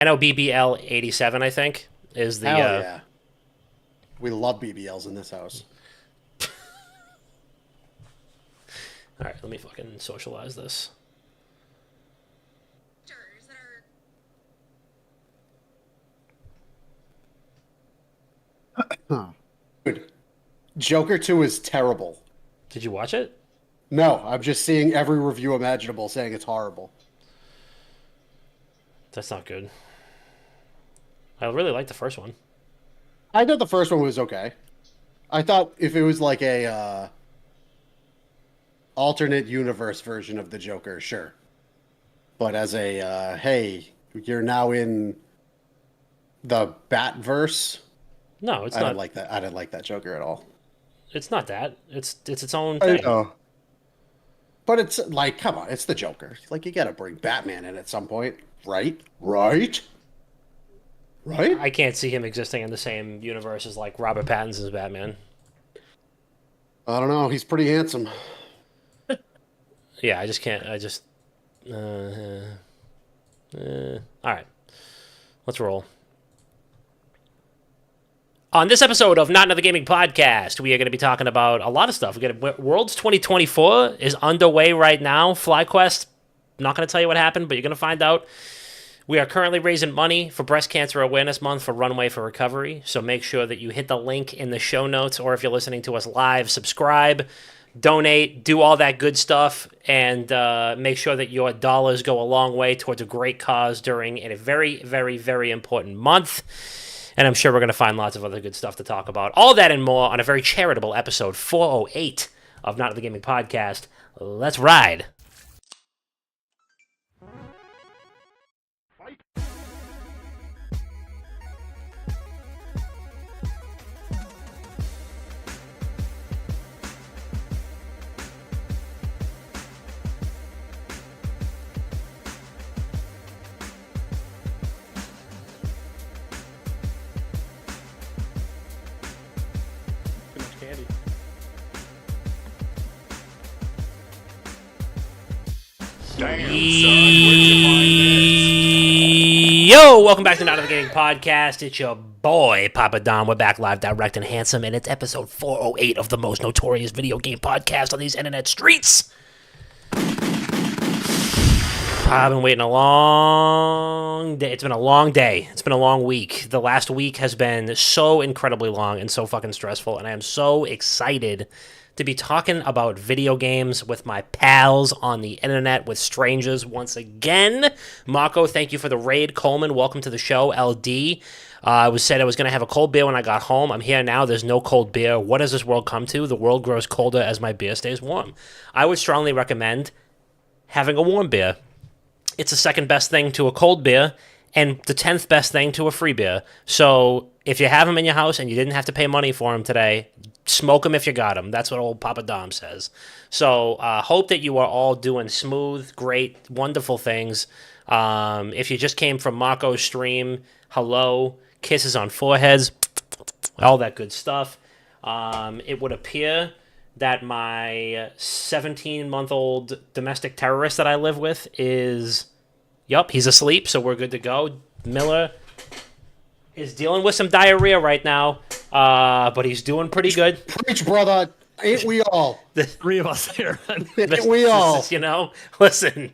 I know BBL 87, I think, is the Hell yeah. We love BBLs in this house. all right, let me fucking socialize this. Huh. Dude, Joker 2 is terrible. Did you watch it? No, I'm just seeing every review imaginable saying it's horrible. That's not good. I really like the first one. I thought the first one was okay. I thought if it was like a alternate universe version of the Joker, sure. But as a hey, you're now in the Batverse, No, it's I didn't not. like that. I didn't like that Joker at all. It's not that. It's its own I thing. know. But it's like, come on, it's the Joker. Like you gotta bring Batman in at some point, right? Right? Right? I can't see him existing in the same universe as like Robert Pattinson's Batman. I don't know. He's pretty handsome. Yeah, I just can't. I just. All right, let's roll. On this episode of Not Another Gaming Podcast, we are going to be talking about a lot of stuff. We got Worlds 2024 is underway right now. FlyQuest, I'm not going to tell you what happened, but you're going to find out. We are currently raising money for Breast Cancer Awareness Month for Runway for Recovery. So make sure that you hit the link in the show notes, or if you're listening to us live, subscribe, donate, do all that good stuff, and make sure that your dollars go a long way towards a great cause during a very, very, very important month. And I'm sure we're going to find lots of other good stuff to talk about. All that and more on a very charitable episode 408 of Not the Gaming Podcast. Let's ride. Too much candy. Yo, welcome back to Not the Gaming Podcast. It's your boy, Papa Don. We're back live, direct, and handsome, and it's episode 408 of the most notorious video game podcast on these internet streets. I've been waiting a long day. It's been a long day. It's been a long week. The last week has been so incredibly long and so fucking stressful, and I am so excited to be talking about video games with my pals on the internet, with strangers once again. Marco, thank you for the raid. Coleman, welcome to the show. LD, I was said I was going to have a cold beer when I got home. I'm here now. There's no cold beer. What does this world come to? The world grows colder as my beer stays warm. I would strongly recommend having a warm beer. It's the second best thing to a cold beer and the 10th best thing to a free beer. So if you have them in your house and you didn't have to pay money for them today, smoke them if you got them. That's what old Papa Dom says. So hope that you are all doing smooth, great, wonderful things. If you just came from Marco's stream, hello, kisses on foreheads, all that good stuff. It would appear that my 17-month-old domestic terrorist that I live with is, he's asleep, so we're good to go. Miller is dealing with some diarrhea right now, but he's doing pretty good. Preach, brother. Ain't we all? Three of us here. Ain't we all? Listen,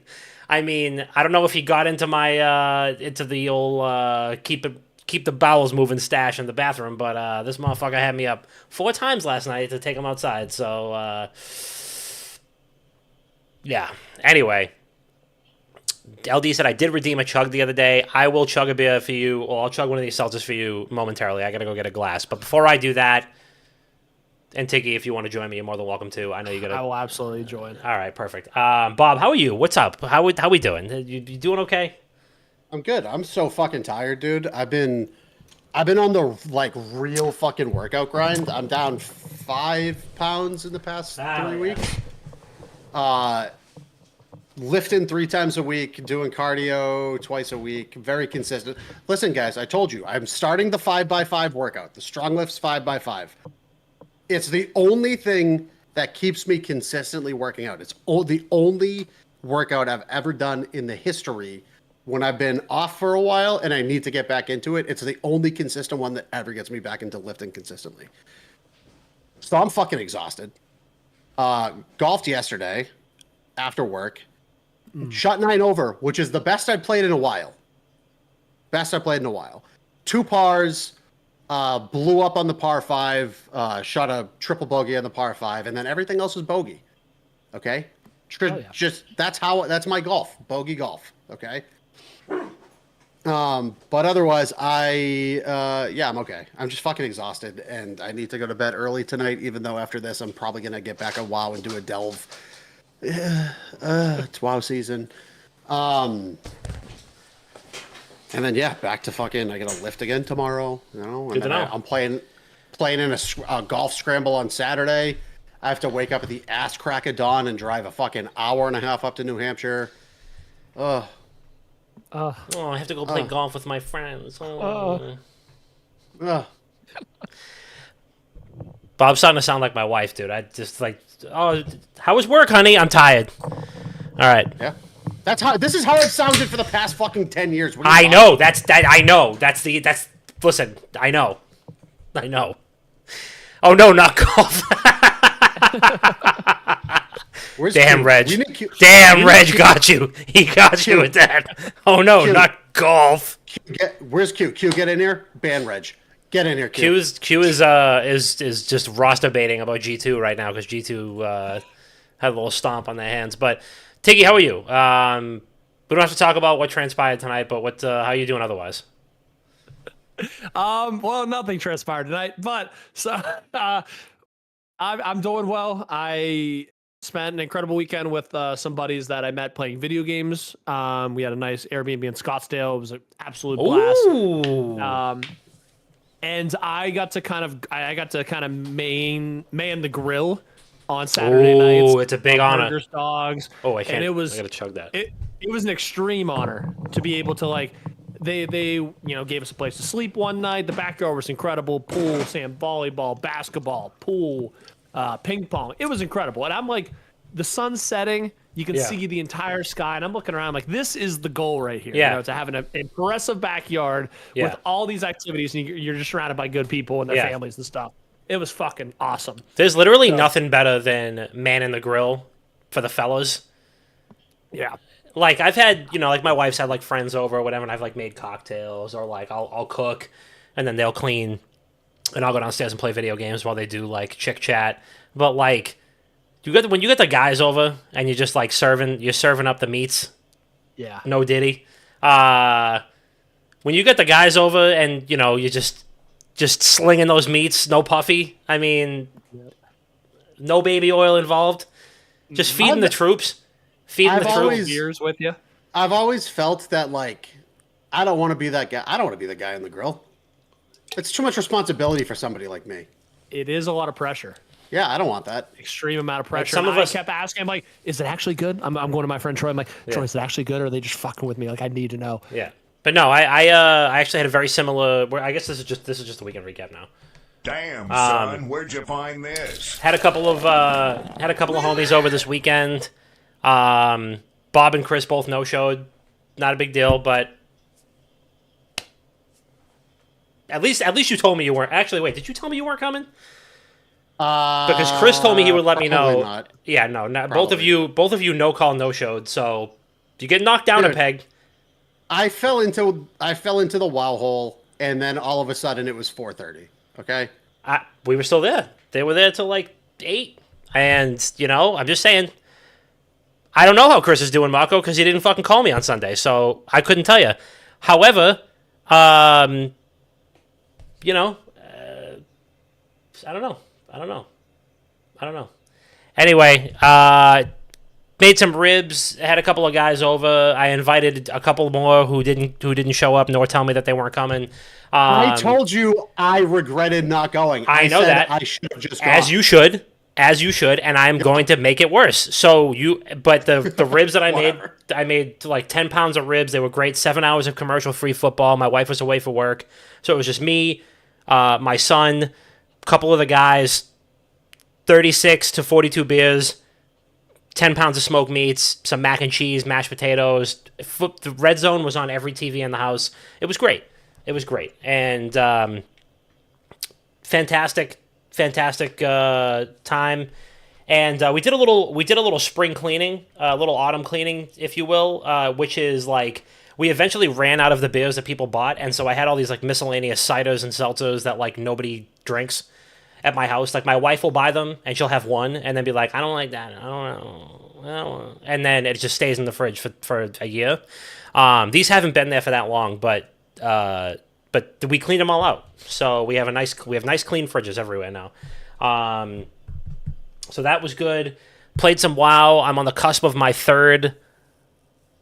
I mean, I don't know if he got into my, into the old keep the bowels moving stash in the bathroom, but this motherfucker had me up 4 times last night to take him outside, so, yeah. Anyway, LD said I did redeem a chug the other day. I will chug a beer for you, or I'll chug one of these seltzers for you momentarily. I gotta go get a glass. But before I do that, and Tiggy, if you want to join me, you're more than welcome to. I know you gotta. I will absolutely join. All right, perfect. Bob, how are you? What's up? How we doing? You doing okay? I'm good. I'm so fucking tired, dude. I've been on the like real fucking workout grind. I'm down 5 pounds in the past 3 weeks. Lifting 3 times a week, doing cardio twice a week, very consistent. Listen, guys, I told you, I'm starting the 5x5 workout, the Strong Lifts 5x5. It's the only thing that keeps me consistently working out. It's the only workout I've ever done in the history when I've been off for a while and I need to get back into it, it's the only consistent one that ever gets me back into lifting consistently. So I'm fucking exhausted. Golfed yesterday after work. Shot 9 over, which is the best I've played in a while. Best I've played in a while. 2 pars, blew up on the par 5, shot a triple bogey on the par 5, and then everything else was bogey. Okay? Just that's my golf. Bogey golf. Okay? But otherwise, I'm okay. I'm just fucking exhausted, and I need to go to bed early tonight, even though after this, I'm probably going to get back on WoW and do a delve. It's WoW season. And then, back to fucking, I got to lift again tomorrow, you know? And then I'm playing in a golf scramble on Saturday. I have to wake up at the ass crack of dawn and drive a fucking hour and a half up to New Hampshire. I have to go play golf with my friends. Bob's starting to sound like my wife, dude. I just how was work, honey? I'm tired. All right. Yeah. This is how it sounded for the past fucking 10 years. I know. I know. Listen, I know. Oh, no, not golf. Damn, Reg. Reg got you. He got you with that. Oh, no, Q. Not golf. Where's Q? Q, get in here. Ban Reg. Get in here, Q. Q is just roster baiting about G2 right now because G2 had a little stomp on their hands. But, Tiggy, how are you? We don't have to talk about what transpired tonight, but how are you doing otherwise? Well, nothing transpired tonight, but I'm doing well. I spent an incredible weekend with some buddies that I met playing video games. We had a nice Airbnb in Scottsdale. It was an absolute blast. Ooh. And I got to kind of man the grill on Saturday nights. Oh, it's a big honor. Burgers, dogs. Oh, I can't. And I gotta chug that. It was an extreme honor to be able to They gave us a place to sleep one night. The backyard was incredible. Pool, sand, volleyball, basketball, pool, ping pong. It was incredible. And I'm like, the sun's setting. You can see the entire sky. And I'm looking around like, this is the goal right here. Yeah. To have an impressive backyard with all these activities. And you're just surrounded by good people and their families and stuff. It was fucking awesome. There's literally nothing better than manning the grill for the fellas. Yeah. Like, I've had, my wife's had, friends over or whatever, and I've, made cocktails, or, I'll cook, and then they'll clean, and I'll go downstairs and play video games while they do, chick chat. But, when you get the guys over, and you're just, serving up the meats. Yeah. No Diddy. When you get the guys over, and, you're just slinging those meats, no puffy, I mean, no baby oil involved, just feeding the troops. Feeding the troops. Beers with you. I've always felt that I don't want to be that guy. I don't want to be the guy in the grill. It's too much responsibility for somebody like me. It is a lot of pressure. Yeah, I don't want that. Extreme amount of pressure. Some of us kept asking, I'm like, is it actually good? I'm going to my friend Troy. I'm like, Troy, is it actually good, or are they just fucking with me? I need to know. Yeah, but no, I actually had a very similar. I guess this is just a weekend recap now. Damn, son, where'd you find this? Had a couple of homies over this weekend. Bob and Chris both no-showed. Not a big deal, but at least you told me you weren't. Actually, wait, did you tell me you weren't coming? Because Chris told me he would let me know. Not. Yeah, no, not both of you no-call, no-showed. So you get knocked down a peg. I fell into the WoW hole, and then all of a sudden it was 4:30. Okay, we were still there. They were there till 8, and I'm just saying. I don't know how Chris is doing, Marco, because he didn't fucking call me on Sunday, so I couldn't tell you. However, I don't know. Anyway, made some ribs. Had a couple of guys over. I invited a couple more who didn't show up nor tell me that they weren't coming. I told you I regretted not going. I know said that. I should have just gone. As you should, and I'm going to make it worse. But the ribs that I made 10 pounds of ribs. They were great. 7 hours of commercial-free football. My wife was away for work, so it was just me, my son, a couple of the guys, 36 to 42 beers, 10 pounds of smoked meats, some mac and cheese, mashed potatoes. The Red Zone was on every TV in the house. It was great. It was great. And fantastic time. And we did a little spring cleaning, a little autumn cleaning, if you will, which is like we eventually ran out of the beers that people bought, and so I had all these like miscellaneous ciders and seltzers that like nobody drinks at my house. Like my wife will buy them and she'll have one and then be like, I don't like that. I don't know. And then it just stays in the fridge for a year. These haven't been there for that long, but we cleaned them all out. So we have nice clean fridges everywhere now. So that was good. Played some WoW. I'm on the cusp of my third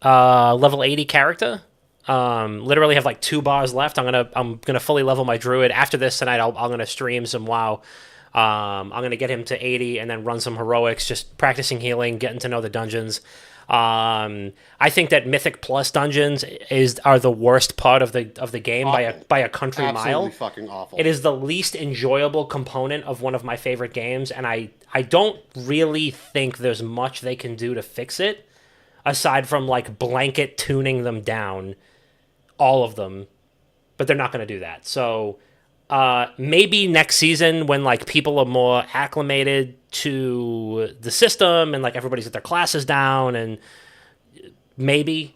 level 80 character. Literally have like 2 bars left. I'm gonna fully level my druid after this tonight. I'm gonna stream some WoW. I'm gonna get him to 80 and then run some heroics, just practicing healing, getting to know the dungeons. I think that Mythic Plus dungeons are the worst part of the game by a country mile. Absolutely fucking awful. It is the least enjoyable component of one of my favorite games, and I don't really think there's much they can do to fix it, aside from like blanket tuning them down. All of them, but they're not going to do that. So maybe next season when like people are more acclimated to the system and like everybody's got their classes down, and maybe,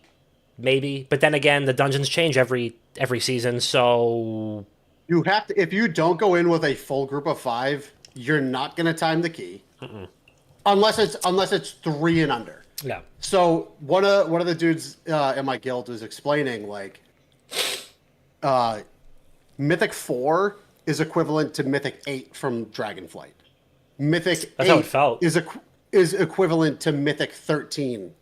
but then again, the dungeons change every season. So you have to, if you don't go in with a full group of 5, you're not going to time the key. Unless it's 3 and under. Yeah. So one of the dudes in my guild was explaining like Mythic 4 is equivalent to Mythic 8 from Dragonflight. Mythic That's 8 how it felt. is equivalent to Mythic 13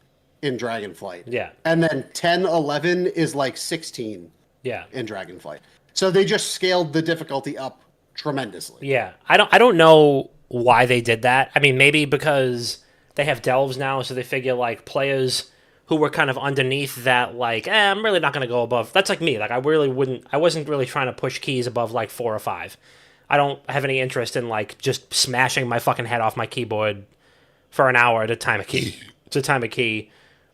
in Dragonflight. Yeah. And then 10, 11 is like 16 in Dragonflight. So they just scaled the difficulty up tremendously. Yeah. I don't know why they did that. I mean, maybe because they have delves now, so they figure like players who were kind of underneath that, like, I'm really not going to go above. That's like me. Like, I wasn't really trying to push keys above like 4 or 5. I don't have any interest in like just smashing my fucking head off my keyboard for an hour to time a key.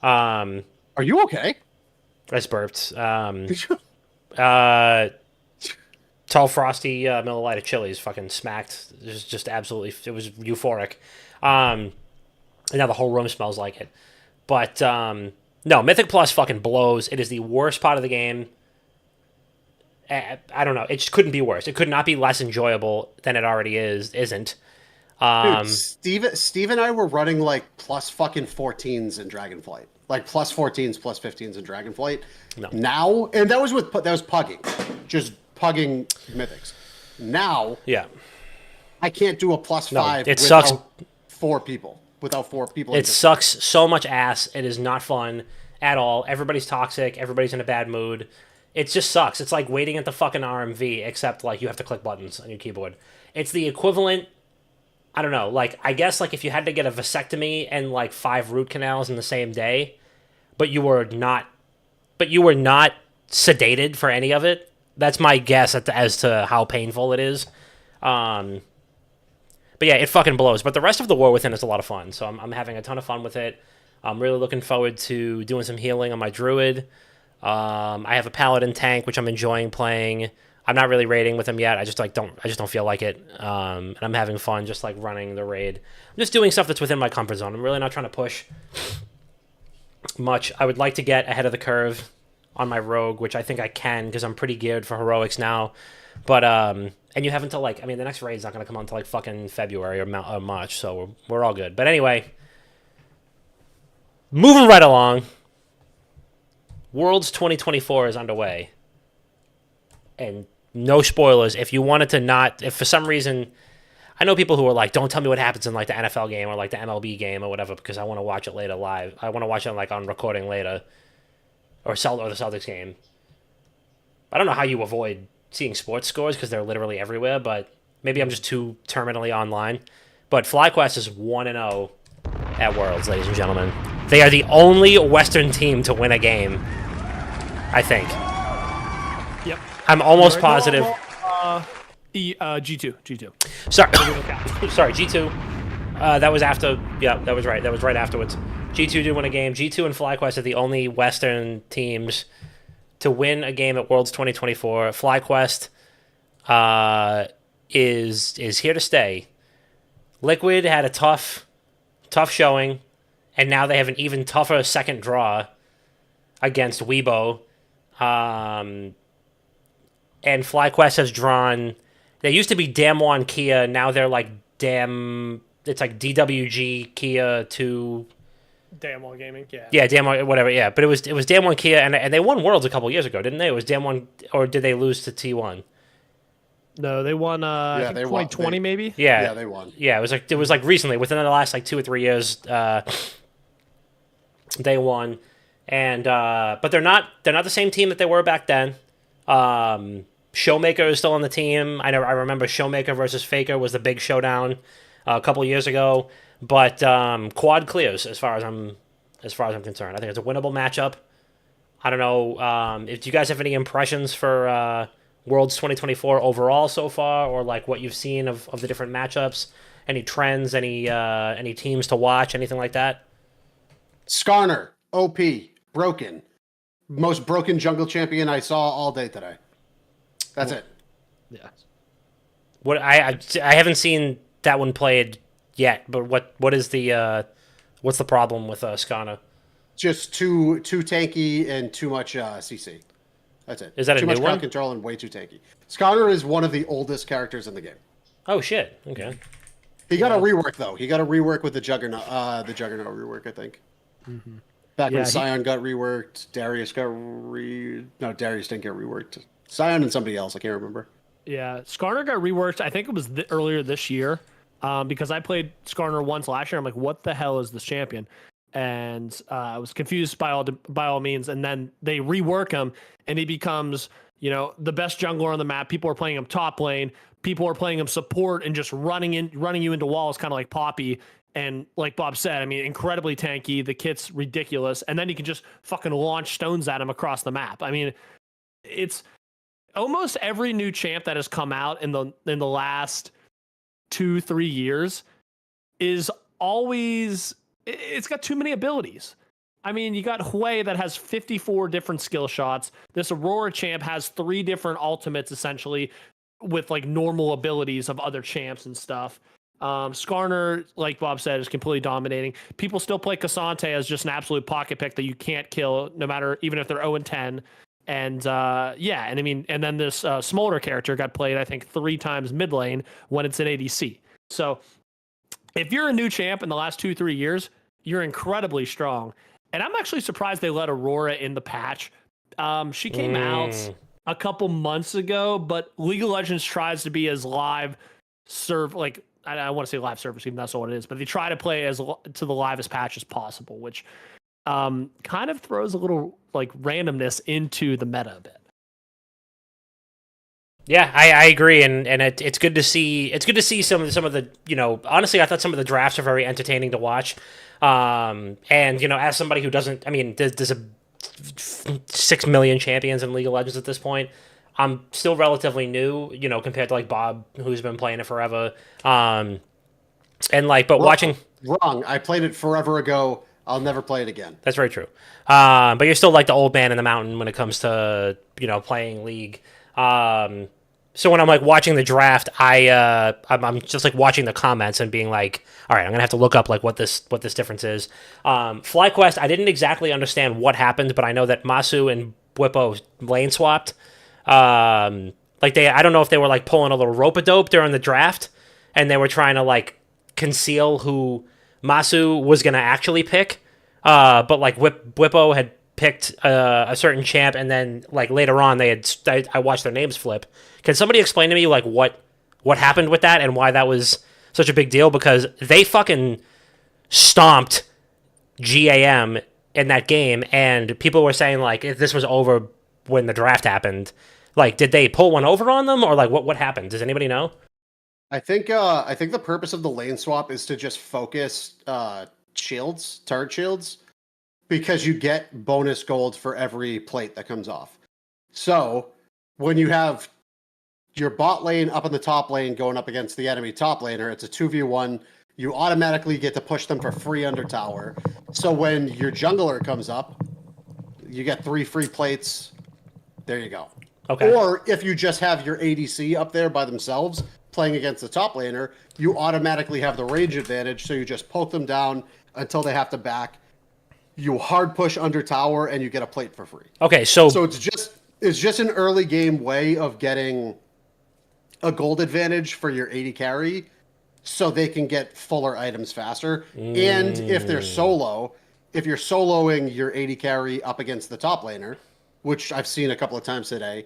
Are you okay? I just burped. Tall Frosty Miller Lite of Chili's fucking smacked. It was just absolutely, it was euphoric. And now the whole room smells like it. But, no, Mythic Plus fucking blows. It is the worst part of the game. I don't know. It just couldn't be worse. It could not be less enjoyable than it already isn't. Dude, Steve and I were running like plus fucking 14s in Dragonflight. Like plus 14s, plus 15s in Dragonflight. No. Now, and that was pugging. Just pugging Mythics. Now, Yeah. I can't do a plus 5 it without sucks. 4 people. Without 4 people. It sucks so much ass. It is not fun at all. Everybody's toxic. Everybody's in a bad mood. It just sucks. It's like waiting at the fucking RMV, except like you have to click buttons on your keyboard. It's the equivalent. I don't know. Like, I guess like if you had to get a vasectomy and like 5 root canals in the same day, but you were not sedated for any of it. That's my guess as to how painful it is. But yeah, it fucking blows. But the rest of the War Within is a lot of fun, so I'm having a ton of fun with it. I'm really looking forward to doing some healing on my druid. I have a paladin tank, which I'm enjoying playing. I'm not really raiding with him yet. I just don't feel like it. And I'm having fun just like running the raid. I'm just doing stuff that's within my comfort zone. I'm really not trying to push much. I would like to get ahead of the curve on my rogue, which I think I can because I'm pretty geared for heroics now. But and you have until like, I mean, the next raid's not going to come on until like fucking February or March, so we're all good. But anyway, moving right along. Worlds 2024 is underway. And no spoilers. If you wanted to not, if for some reason, I know people who are like, don't tell me what happens in like the NFL game or like the MLB game or whatever, because I want to watch it later live. I want to watch it like on recording later, or the Celtics game. I don't know how you avoid seeing sports scores because they're literally everywhere, but maybe I'm just too terminally online. But FlyQuest is 1-0 at Worlds, ladies and gentlemen. They are the only Western team to win a game, I think. Yep. I'm almost positive. G2. Sorry, sorry, G2. That was after. Yeah, that was right. That was right afterwards. G2 did win a game. G2 and FlyQuest are the only Western teams to win a game at Worlds 2024. FlyQuest is here to stay. Liquid had a tough showing, and now they have an even tougher second draw against Weibo. And FlyQuest has drawn. They used to be Damwon Kia. Now they're like It's like DWG Kia 2. Damwon Gaming, yeah. Yeah, Damwon, whatever, yeah. But it was Damwon Kia, and they won Worlds a couple years ago, didn't they? It was Damwon, or did they lose to T1? No, they won. I think they 2020 won. maybe. Yeah, they won. Yeah, it was like recently, within the last like 2 or 3 years, they won, and but they're not the same team that they were back then. Showmaker is still on the team. I remember Showmaker versus Faker was the big showdown a couple years ago. But quad clears as far as I'm concerned. I think it's a winnable matchup. I don't know if you guys have any impressions for Worlds 2024 overall so far, or like what you've seen of the different matchups. Any trends? Any teams to watch? Anything like that? Skarner, OP, broken, most broken jungle champion I saw all day today. That's it. Yeah. What I haven't seen that one played yet, but what is the what's the problem with Skana? Just too tanky and too much CC. That's it. Is that too a new much one? crowd control and way too tanky. Skarner is one of the oldest characters in the game. Oh shit! Okay. He got a rework though. He got a rework with the Juggernaut. The Juggernaut rework, I think. Mm-hmm. Back when Sion got reworked, Darius got No, Darius didn't get reworked. Sion and somebody else. I can't remember. Yeah, Skarner got reworked. I think it was earlier this year. Because I played Skarner once last year. I'm like, what the hell is this champion? And I was confused by all means. And then they rework him, and he becomes, the best jungler on the map. People are playing him top lane. People are playing him support and just running you into walls, kind of like Poppy. And like Bob said, I mean, incredibly tanky. The kit's ridiculous. And then you can just fucking launch stones at him across the map. I mean, it's almost every new champ that has come out in the last 2-3 years is always, it's got too many abilities. I mean, you got Hui that has 54 different skill shots. This Aurora champ has 3 different ultimates essentially with like normal abilities of other champs and stuff. Skarner, like Bob said, is completely dominating. People still play Cassante as just an absolute pocket pick that you can't kill no matter, even if they're 0-10. And and I mean, and then this Smolder character got played, I think, 3 times mid lane when it's an ADC. So if you're a new champ in the last 2-3 years, you're incredibly strong. And I'm actually surprised they let Aurora in the patch. She came out a couple months ago, but League of Legends tries to be as live I want to say live service, even that's not what it is, but they try to play as to the livest patch as possible, which kind of throws a little like randomness into the meta a bit. Yeah, I agree, and it's good to see. It's good to see some of the honestly, I thought some of the drafts are very entertaining to watch. And as somebody who doesn't, I mean, there's a 6 million champions in League of Legends at this point. I'm still relatively new, compared to like Bob, who's been playing it forever. Watching. Wrong. I played it forever ago. I'll never play it again. That's very true. But you're still like the old man in the mountain when it comes to playing League. So when I'm like watching the draft, I'm just like watching the comments and being like, all right, I'm gonna have to look up like what this difference is. FlyQuest, I didn't exactly understand what happened, but I know that Masu and Bwipo lane swapped. I don't know if they were like pulling a little rope-a-dope during the draft, and they were trying to like conceal who Masu was gonna actually pick. But like Bwipo had picked a certain champ, and then like later on I watched their names flip. Can somebody explain to me like what happened with that and why that was such a big deal? Because they fucking stomped GAM in that game, and people were saying like if this was over when the draft happened. Like, did they pull one over on them, or like what happened? Does anybody know? I think the purpose of the lane swap is to just focus turret shields, because you get bonus gold for every plate that comes off. So when you have your bot lane up in the top lane going up against the enemy top laner, it's a 2v1. You automatically get to push them for free under tower. So when your jungler comes up, you get 3 free plates. There you go. Okay. Or if you just have your ADC up there by themselves playing against the top laner, you automatically have the range advantage. So you just poke them down until they have to back. You hard push under tower and you get a plate for free. Okay, so it's just an early game way of getting a gold advantage for your AD carry, so they can get fuller items faster. And if they're solo, if you're soloing your AD carry up against the top laner, which I've seen a couple of times today,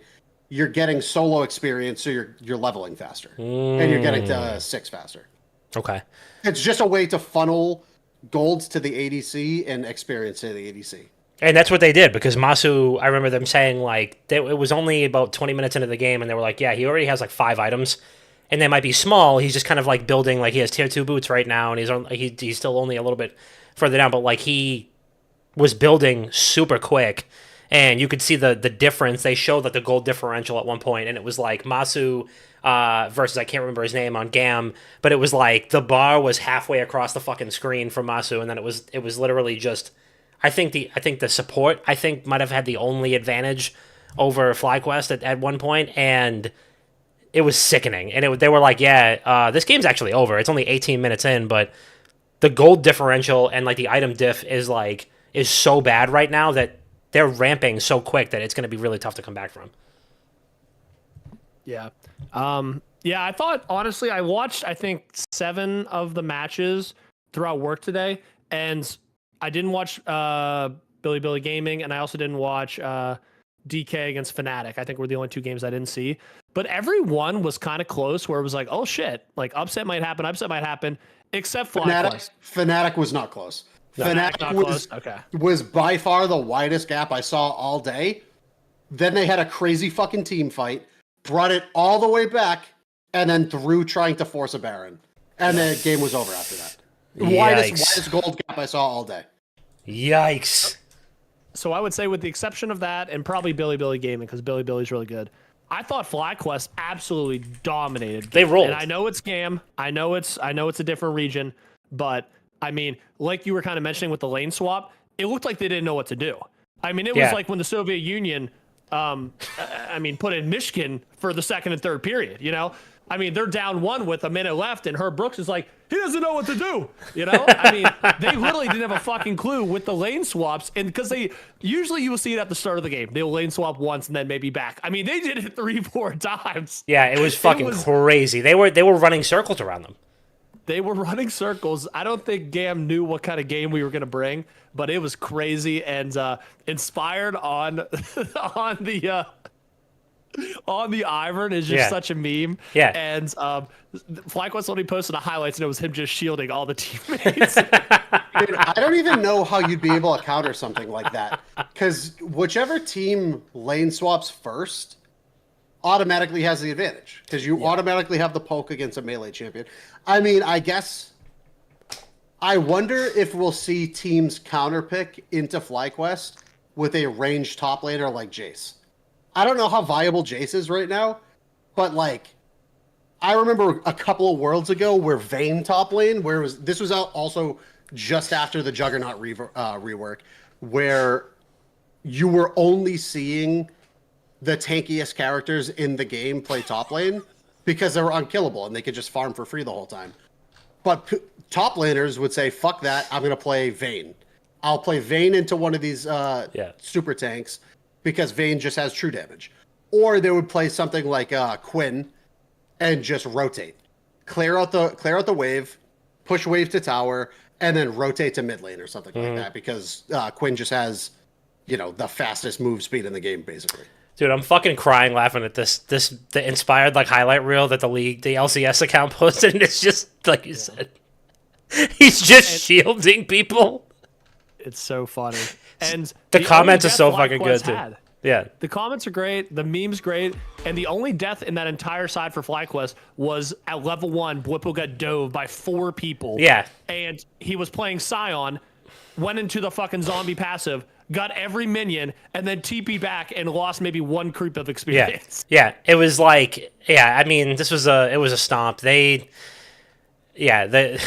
you're getting solo experience, so you're leveling faster, and you're getting to 6 faster. Okay. It's just a way to funnel golds to the ADC and experience to the ADC. And that's what they did, because Masu, I remember them saying, like, it was only about 20 minutes into the game, and they were like, yeah, he already has, like, 5 items, and they might be small. He's just kind of, like, building, like, he has tier 2 boots right now, and he's still only a little bit further down, but, like, he was building super quick, and you could see the difference. They showed, like, the gold differential at one point, and it was, like, Masu versus, I can't remember his name, on Gam, but it was, like, the bar was halfway across the fucking screen from Masu, and then it was literally just... I think the support might have had the only advantage over FlyQuest at one point, and it was sickening. And they were like, yeah, this game's actually over. It's only 18 minutes in, but the gold differential and like the item diff is so bad right now that they're ramping so quick that it's going to be really tough to come back from. Yeah. Yeah, I thought, honestly, I watched, I think, 7 of the matches throughout work today, and I didn't watch Billy Gaming, and I also didn't watch DK against Fnatic. I think were the only 2 games I didn't see. But every one was kind of close, where it was like, oh shit, like upset might happen, except FlyQuest. Fnatic was not close. No, Fnatic was by far the widest gap I saw all day. Then they had a crazy fucking team fight, brought it all the way back, and then threw trying to force a Baron. And the game was over after that. Widest gold gap I saw all day. Yikes. So I would say, with the exception of that, and probably Billy Gaming, because Billy's really good, I thought FlyQuest absolutely dominated. They rolled. And I know it's Gam. I know it's a different region, but I mean, like you were kind of mentioning with the lane swap, it looked like they didn't know what to do. I mean, it was like when the Soviet Union, put in Michigan for the second and third period, you know? I mean, they're down 1 with a minute left, and Herb Brooks is like, he doesn't know what to do. You know? I mean, they literally didn't have a fucking clue with the lane swaps, and because usually you will see it at the start of the game. They'll lane swap once and then maybe back. I mean, they did it 3-4 times. Yeah, it was fucking crazy. They were running circles around them. They were running circles. I don't think Gam knew what kind of game we were going to bring, but it was crazy, and inspired on on the Ivern is just such a meme. Yeah. And FlyQuest only posted the highlights, and it was him just shielding all the teammates. Dude, I don't even know how you'd be able to counter something like that. Because whichever team lane swaps first automatically has the advantage. Because you automatically have the poke against a melee champion. I mean, I guess... I wonder if we'll see teams counterpick into FlyQuest with a ranged top laner like Jace. I don't know how viable Jace is right now, but like, I remember a couple of worlds ago where Vayne top lane, this was out also just after the Juggernaut rework, where you were only seeing the tankiest characters in the game play top lane because they were unkillable and they could just farm for free the whole time. But top laners would say, fuck that, I'm going to play Vayne. I'll play Vayne into one of these super tanks, because Vayne just has true damage. Or they would play something like Quinn and just rotate. Clear out the wave, push wave to tower, and then rotate to mid lane or something like that, because Quinn just has, the fastest move speed in the game, basically. Dude, I'm fucking crying laughing at the inspired like highlight reel that the LCS account posted, and it's just like you said. He's just shielding people. It's so funny. And the comments are so fucking good too. Yeah. The comments are great, the meme's great, and the only death in that entire side for FlyQuest was at level 1, Blippo got dove by 4 people. Yeah. And he was playing Scion, went into the fucking zombie passive, got every minion, and then TP back and lost maybe 1 creep of experience. Yeah. It was like, I mean, it was a stomp. Yeah, the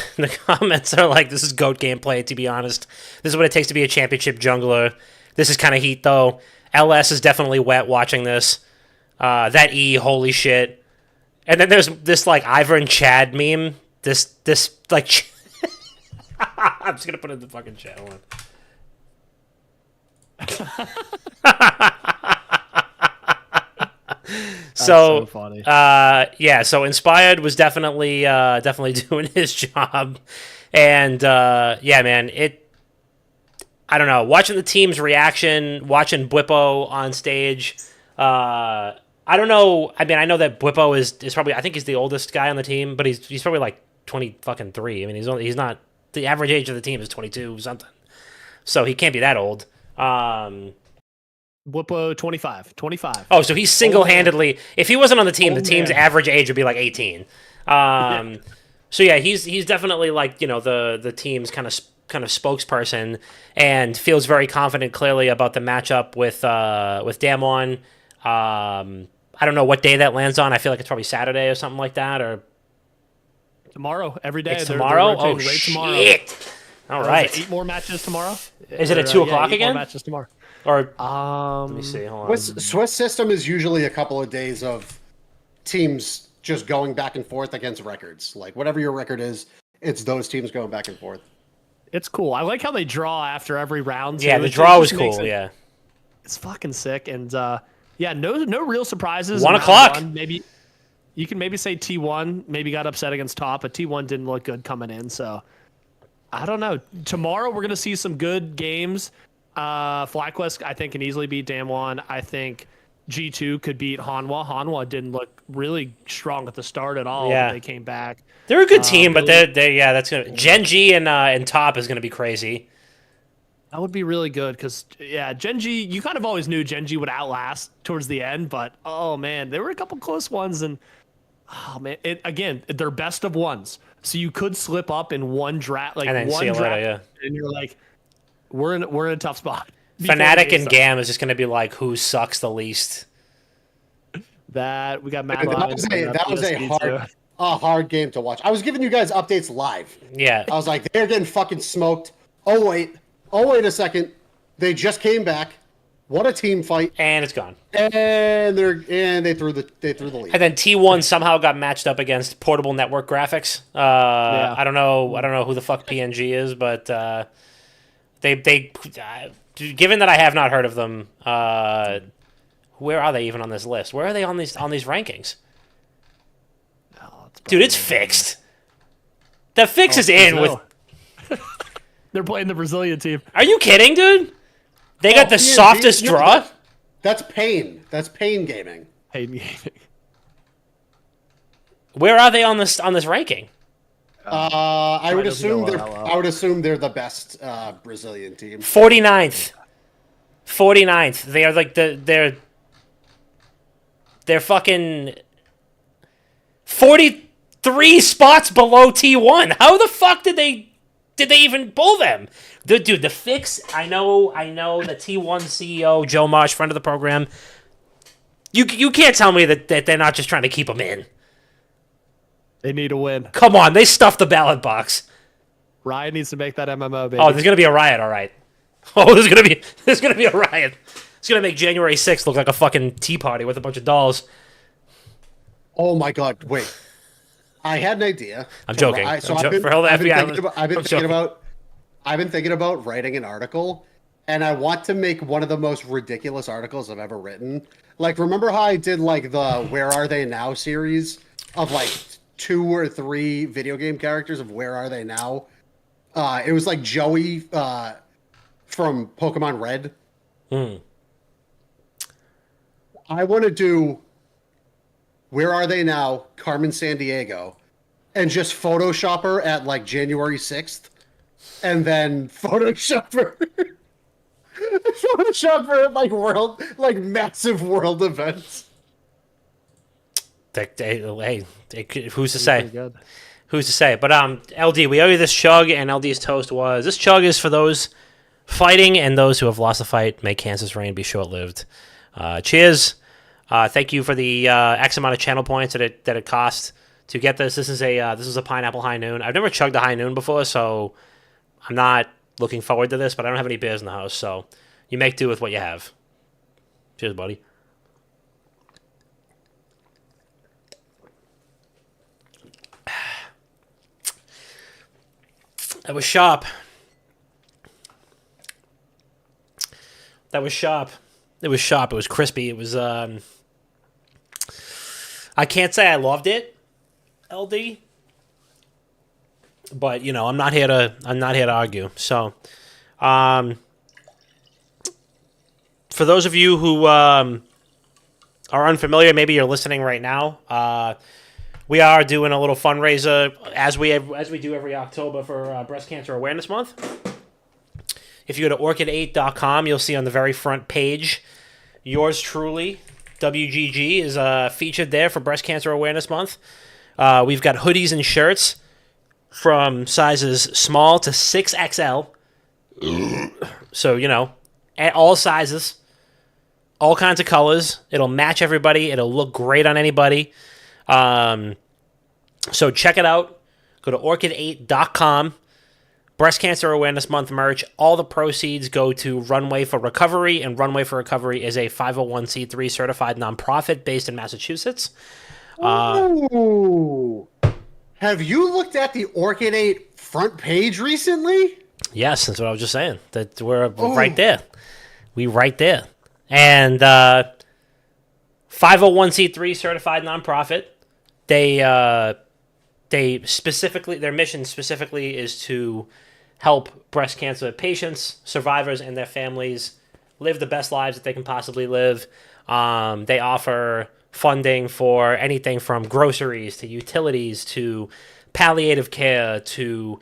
comments are like, this is GOAT gameplay, to be honest. This is what it takes to be a championship jungler. This is kind of heat, though. LS is definitely wet watching this. That E, holy shit. And then there's this, like, Ivor and Chad meme. This like... I'm just going to put it in the fucking chat one. So funny. Yeah, so Inspired was definitely doing his job. And yeah, man, I don't know, watching the team's reaction, watching Bwippo on stage, I don't know. I mean, I know that Bwippo is probably, I think he's the oldest guy on the team, but he's probably like 23. I mean, he's not, the average age of the team is 22 something. So he can't be that old. Bwippo 25. Oh, so he's single-handedly. If he wasn't on the team, the team's average age would be like 18. So yeah, he's definitely like, you know, the team's kind of spokesperson, and feels very confident clearly about the matchup with Damwon. I don't know what day that lands on. I feel like it's probably Saturday or something like that, or tomorrow. Every day. It's tomorrow. Oh shit! Tomorrow. All right. 8 more matches tomorrow. Is it at 2 o'clock 8 again? More matches tomorrow. Or let me see. Hold on. Swiss system is usually a couple of days of teams just going back and forth against records. Like whatever your record is, it's those teams going back and forth. It's cool. I like how they draw after every round. Yeah, the draw was cool. Yeah, it's fucking sick. And yeah, no real surprises. 1 o'clock. Maybe you can maybe say T1 maybe got upset against top, but T1 didn't look good coming in. So I don't know. Tomorrow we're gonna see some good games. FlyQuest, I think, can easily beat Damwon. I think G2 could beat Hanwha. Hanwha didn't look really strong at the start at all. Yeah. They came back. They're a good team, but they yeah, that's gonna Gen.G and top is gonna be crazy. That would be really good because yeah, Gen.G, you kind of always knew Gen.G would outlast towards the end, but oh man, there were a couple close ones, and oh man, again, they're best of ones, so you could slip up in one draft, like And then one see you draft, later, yeah. and you're like, we're in a tough spot. Fnatic and Gam is just gonna be like who sucks the least. That we got Mad That was a hard game to watch. I was giving you guys updates live. Yeah, I was like, they're getting fucking smoked. Oh wait a second, they just came back. What a team fight! and it's gone. And they threw the lead. And then T1 somehow got matched up against Portable Network Graphics. Yeah. I don't know who the fuck PNG is, but they given that I have not heard of them, where are they even on this list? Where are they on these rankings? Dude, it's fixed. The fix is in Brazil. with. They're playing the Brazilian team. Are you kidding, dude? They got the PNG, softest no, draw. That's pain. That's pain gaming. Hey, me. Where are they on this ranking? I would doesn't assume go they're. well. I would assume they're the best Brazilian team. 49th. 49th. They are like they're fucking 43 spots below T1. How the fuck did they even pull them? Dude, the fix, I know the T1 CEO, Joe Marsh, friend of the program, you can't tell me that they're not just trying to keep them in. They need a win. Come on, they stuffed the ballot box. Ryan needs to make that MMO, baby. Oh, there's gonna be a riot, all right. Oh, there's gonna be a riot. It's gonna make January 6th look like a fucking tea party with a bunch of dolls. Oh my god! Wait, I had an idea. I'm joking. I've been thinking about writing an article, and I want to make one of the most ridiculous articles I've ever written. Like, remember how I did like the "Where Are They Now" series of like 2 or 3 video game characters of "Where Are They Now"? It was like Joey from Pokemon Red. I want to do "Where Are They Now" Carmen Sandiego, and just Photoshop her at like January 6th, and then Photoshop her at like massive world events. Hey, who's to say? Who's to say? But LD, we owe you this chug, and LD's toast was, this chug is for those fighting and those who have lost the fight. May Kansas reign be short-lived. Cheers. Thank you for the X amount of channel points that it cost to get this. This is a pineapple high noon. I've never chugged a high noon before, so I'm not looking forward to this. But I don't have any beers in the house, so you make do with what you have. Cheers, buddy. That was sharp. That was sharp. It was sharp. It was crispy. It was. I can't say I loved it, LD. But I'm not here to argue. So, for those of you who are unfamiliar, maybe you're listening right now. We are doing a little fundraiser as we do every October for Breast Cancer Awareness Month. If you go to orchid8.com, you'll see on the very front page, yours truly, WGG, is featured there for Breast Cancer Awareness Month. We've got hoodies and shirts from sizes small to 6XL. So, at all sizes, all kinds of colors. It'll match everybody. It'll look great on anybody. So check it out. Go to orchid8.com. Breast Cancer Awareness Month merch. All the proceeds go to Runway for Recovery, and Runway for Recovery is a 501c3 certified nonprofit based in Massachusetts. Ooh. Have you looked at the Orchid 8 front page recently? Yes, that's what I was just saying. That we're right there. We right there. And 501c3 certified nonprofit. They specifically, their mission specifically is to help breast cancer patients, survivors, and their families live the best lives that they can possibly live. They offer funding for anything from groceries to utilities to palliative care to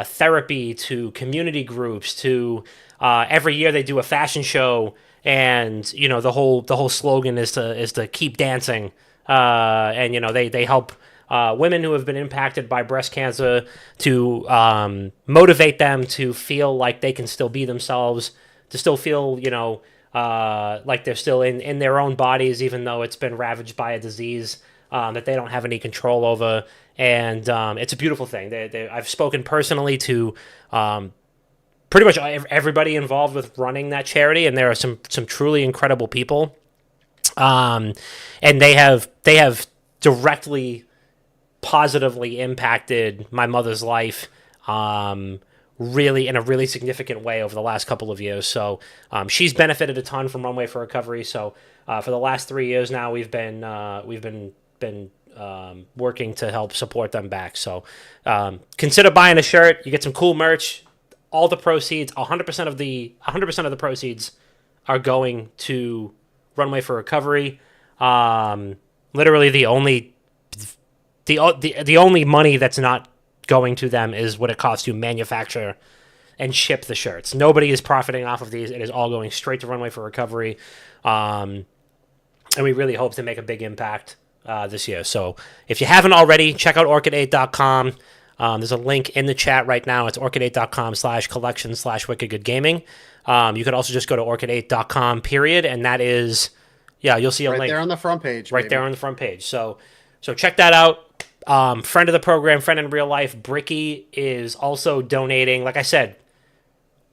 therapy to community groups to every year they do a fashion show, and the whole slogan is to keep dancing, and they help women who have been impacted by breast cancer to motivate them to feel like they can still be themselves, to still feel like they're still in their own bodies, even though it's been ravaged by a disease that they don't have any control over. And it's a beautiful thing. I've spoken personally to pretty much everybody involved with running that charity, and there are some truly incredible people. And they have directly, positively impacted my mother's life, really in a really significant way over the last couple of years. So she's benefited a ton from Runway for Recovery. So for the last 3 years now, we've been working to help support them back. So consider buying a shirt. You get some cool merch. All the proceeds, 100% of the proceeds are going to Runway for Recovery. Literally the only money that's not going to them is what it costs to manufacture and ship the shirts. Nobody is profiting off of these. It is all going straight to Runway for Recovery. And we really hope to make a big impact this year. So if you haven't already, check out orchid8.com. There's a link in the chat right now. It's orchid8.com/collection/wickedgoodgaming. You could also just go to orchid8.com, period. And that is, you'll see a link. Right there on the front page. Right there on the front page. So check that out. Friend of the program, friend in real life, Bricky is also donating. Like I said,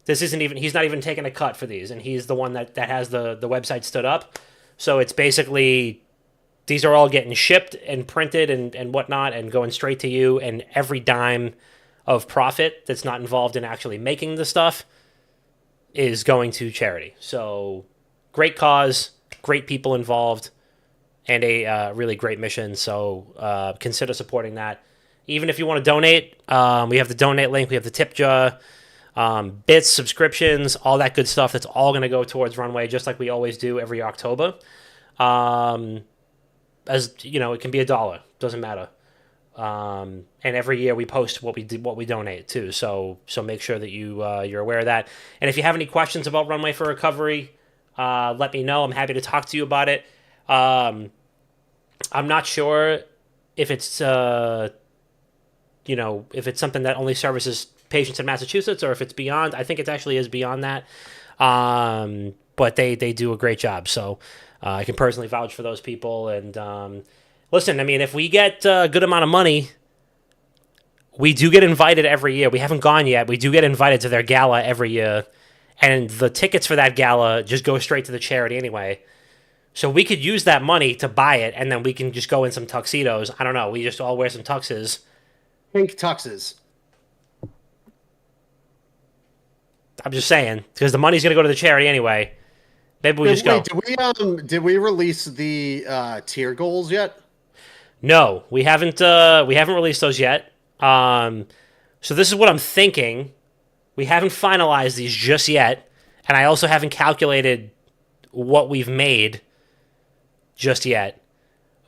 he's not even taking a cut for these, and he's the one that has the website stood up. So it's basically, these are all getting shipped and printed and whatnot and going straight to you, and every dime of profit that's not involved in actually making the stuff is going to charity. So great cause, great people involved, and a really great mission. So consider supporting that. Even if you want to donate, we have the donate link, we have the tip jar, bits, subscriptions, all that good stuff. That's all going to go towards Runway, just like we always do every October. As you know, it can be $1, doesn't matter. And every year we post what we donate too. So make sure that you're aware of that. And if you have any questions about Runway for Recovery, let me know. I'm happy to talk to you about it. I'm not sure if it's if it's something that only services patients in Massachusetts or if it's beyond. I think it actually is beyond that. But they do a great job. So I can personally vouch for those people. And Listen, I mean, if we get a good amount of money, we do get invited every year. We haven't gone yet. We do get invited to their gala every year. And the tickets for that gala just go straight to the charity anyway. So we could use that money to buy it, and then we can just go in some tuxedos. I don't know. We just all wear some tuxes. Pink tuxes. I'm just saying, because the money's going to go to the charity anyway. Maybe we just go. Did we release the tier goals yet? No, we haven't released those yet. So this is what I'm thinking. We haven't finalized these just yet, and I also haven't calculated what we've made just yet.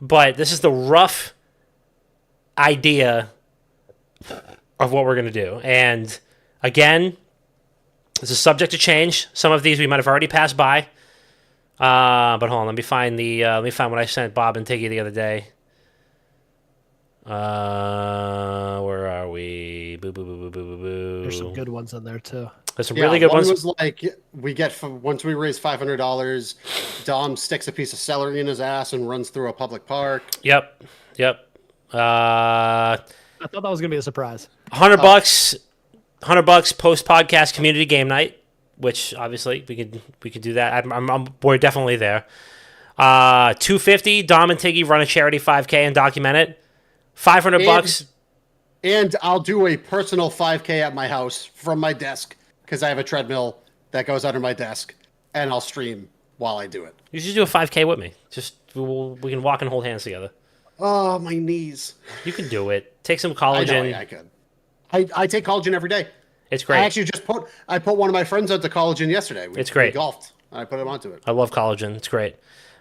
But this is the rough idea of what we're going to do. And again, this is subject to change. Some of these we might have already passed by. But hold on, let me find what I sent Bob and Tiggy the other day. Where are we? Boo, boo, boo, boo, boo, boo, boo. There's some good ones in there too. There's some really good ones. One was like, we get, once we raise $500, Dom sticks a piece of celery in his ass and runs through a public park. Yep. I thought that was gonna be a surprise. $100, $100 post podcast community game night, which obviously we could do that. We're definitely there. $250. Dom and Tiggy run a charity 5K and document it. $500. And I'll do a personal 5K at my house from my desk because I have a treadmill that goes under my desk, and I'll stream while I do it. You should do a 5K with me. Just we can walk and hold hands together. Oh, my knees. You can do it. Take some collagen. I could. I take collagen every day. It's great. I actually put one of my friends out to collagen yesterday. It's great. We golfed. And I put him onto it. I love collagen. It's great.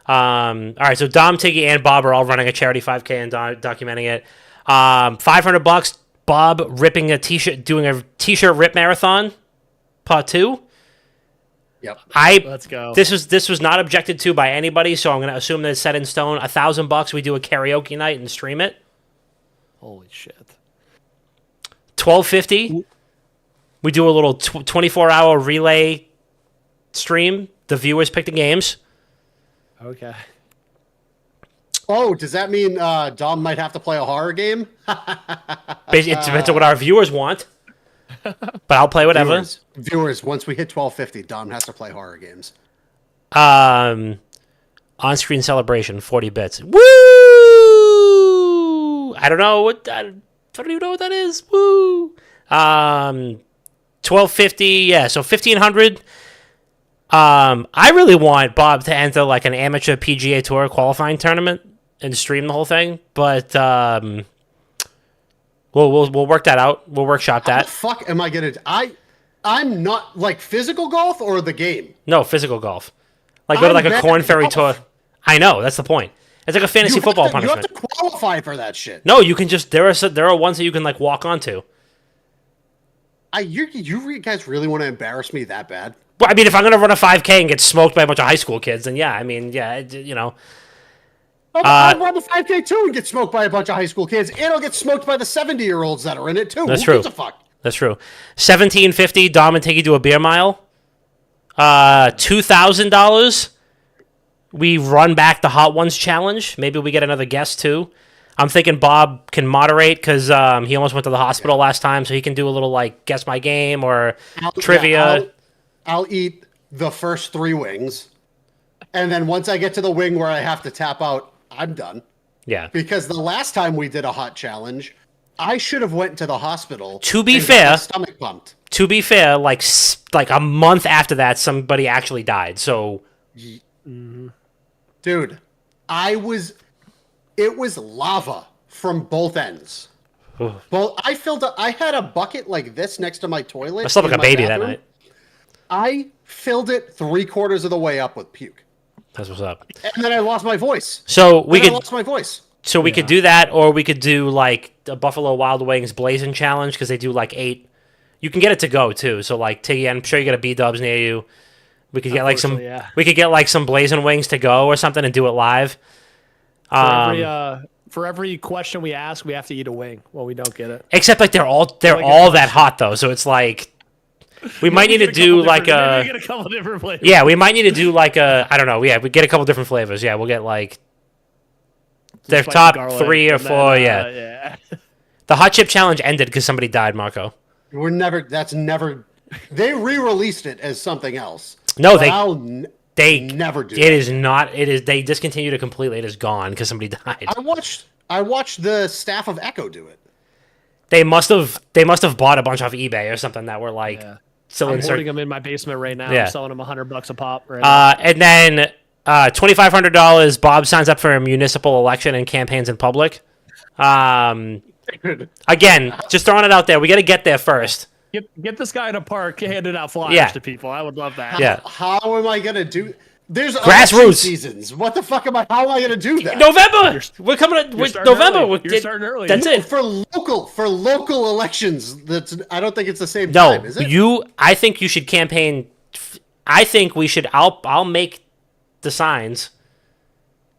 All right, so Dom, Tiggy, and Bob are all running a charity 5K and documenting it. $500. Bob ripping a t-shirt, doing a t-shirt rip marathon, part 2. Yep. Let's go. This was not objected to by anybody, so I'm going to assume that it's set in stone. $1,000. We do a karaoke night and stream it. Holy shit. $1,250. We do a little 24-hour relay stream. The viewers pick the games. Okay. Oh, does that mean Dom might have to play a horror game? It depends on what our viewers want. But I'll play whatever. Viewers, once we hit 1250, Dom has to play horror games. On-screen celebration, 40 bits. Woo! I don't even know what that is. Woo! 1250, yeah, so 1500. I really want Bob to enter like an amateur PGA Tour qualifying tournament and stream the whole thing, but we'll work that out. We'll workshop that. How the fuck am I gonna? I'm not like physical golf or the game. No, physical golf. Like go to like a Corn Ferry Tour. I know, that's the point. It's like a fantasy football punishment. You have to qualify for that shit. No, you can just there are ones that you can like walk onto. You guys really want to embarrass me that bad? Well, I mean, if I'm gonna run a 5K and get smoked by a bunch of high school kids, then yeah, I mean, yeah, you know. I'll run the 5K too and get smoked by a bunch of high school kids, and I'll get smoked by the 70-year-olds that are in it too. That's Who true. gives a fuck? That's true. $1,750. Dom and Tiggy do a beer mile. $2,000. We run back the Hot Ones challenge. Maybe we get another guest too. I'm thinking Bob can moderate because he almost went to the hospital last time, so he can do a little like guess my game or trivia. Yeah, I'll eat the first 3 wings, and then once I get to the wing where I have to tap out, I'm done. Yeah. Because the last time we did a hot challenge, I should have went to the hospital. To be and got fair, my stomach pumped. To be fair, like a month after that, somebody actually died. So, dude, it was lava from both ends. Well, I had a bucket like this next to my toilet. I slept like in a my baby bathroom. that night. I filled it 3/4 of the way up with puke. That's what's up. And then I lost my voice. So we I lost my voice. So we could do that, or we could do like a Buffalo Wild Wings Blazing Challenge because they do like 8. You can get it to go too. So like Tiggy, I'm sure you got a B-Dubs near you. We could get like some. Yeah. We could get like some Blazing Wings to go or something and do it live. For every question we ask, we have to eat a wing. Well, we don't get it. Except like they're all that hot though, so it's like we might need to do like a. Maybe get a couple different flavors. Yeah, we might need to do like a. I don't know. Yeah, we get a couple different flavors. Yeah, we'll get like. Their Spicy top garlic, 3 or and then, 4, yeah. Yeah. The hot chip challenge ended because somebody died, Marco. We're never. That's never. They re-released it as something else. No, but they never do. It that. is not. It is. They discontinued it completely. It is gone because somebody died. I watched the staff of Echo do it. They must have bought a bunch off eBay or something that were like still I'm insert. holding them in my basement right now. Yeah. I'm selling them $100 a pop. Right now. And then $2,500. Bob signs up for a municipal election and campaigns in public. Again, just throwing it out there. We got to get there first. Get this guy in a park handing out flyers to people. I would love that. Yeah. How am I gonna do? There's Grassroots election seasons. What the fuck am I? How am I gonna do that? November. We're coming. November. You're starting early. That's it. For local elections. I don't think it's the same time. Is it? I think you should campaign. I think we should. I'll make the signs,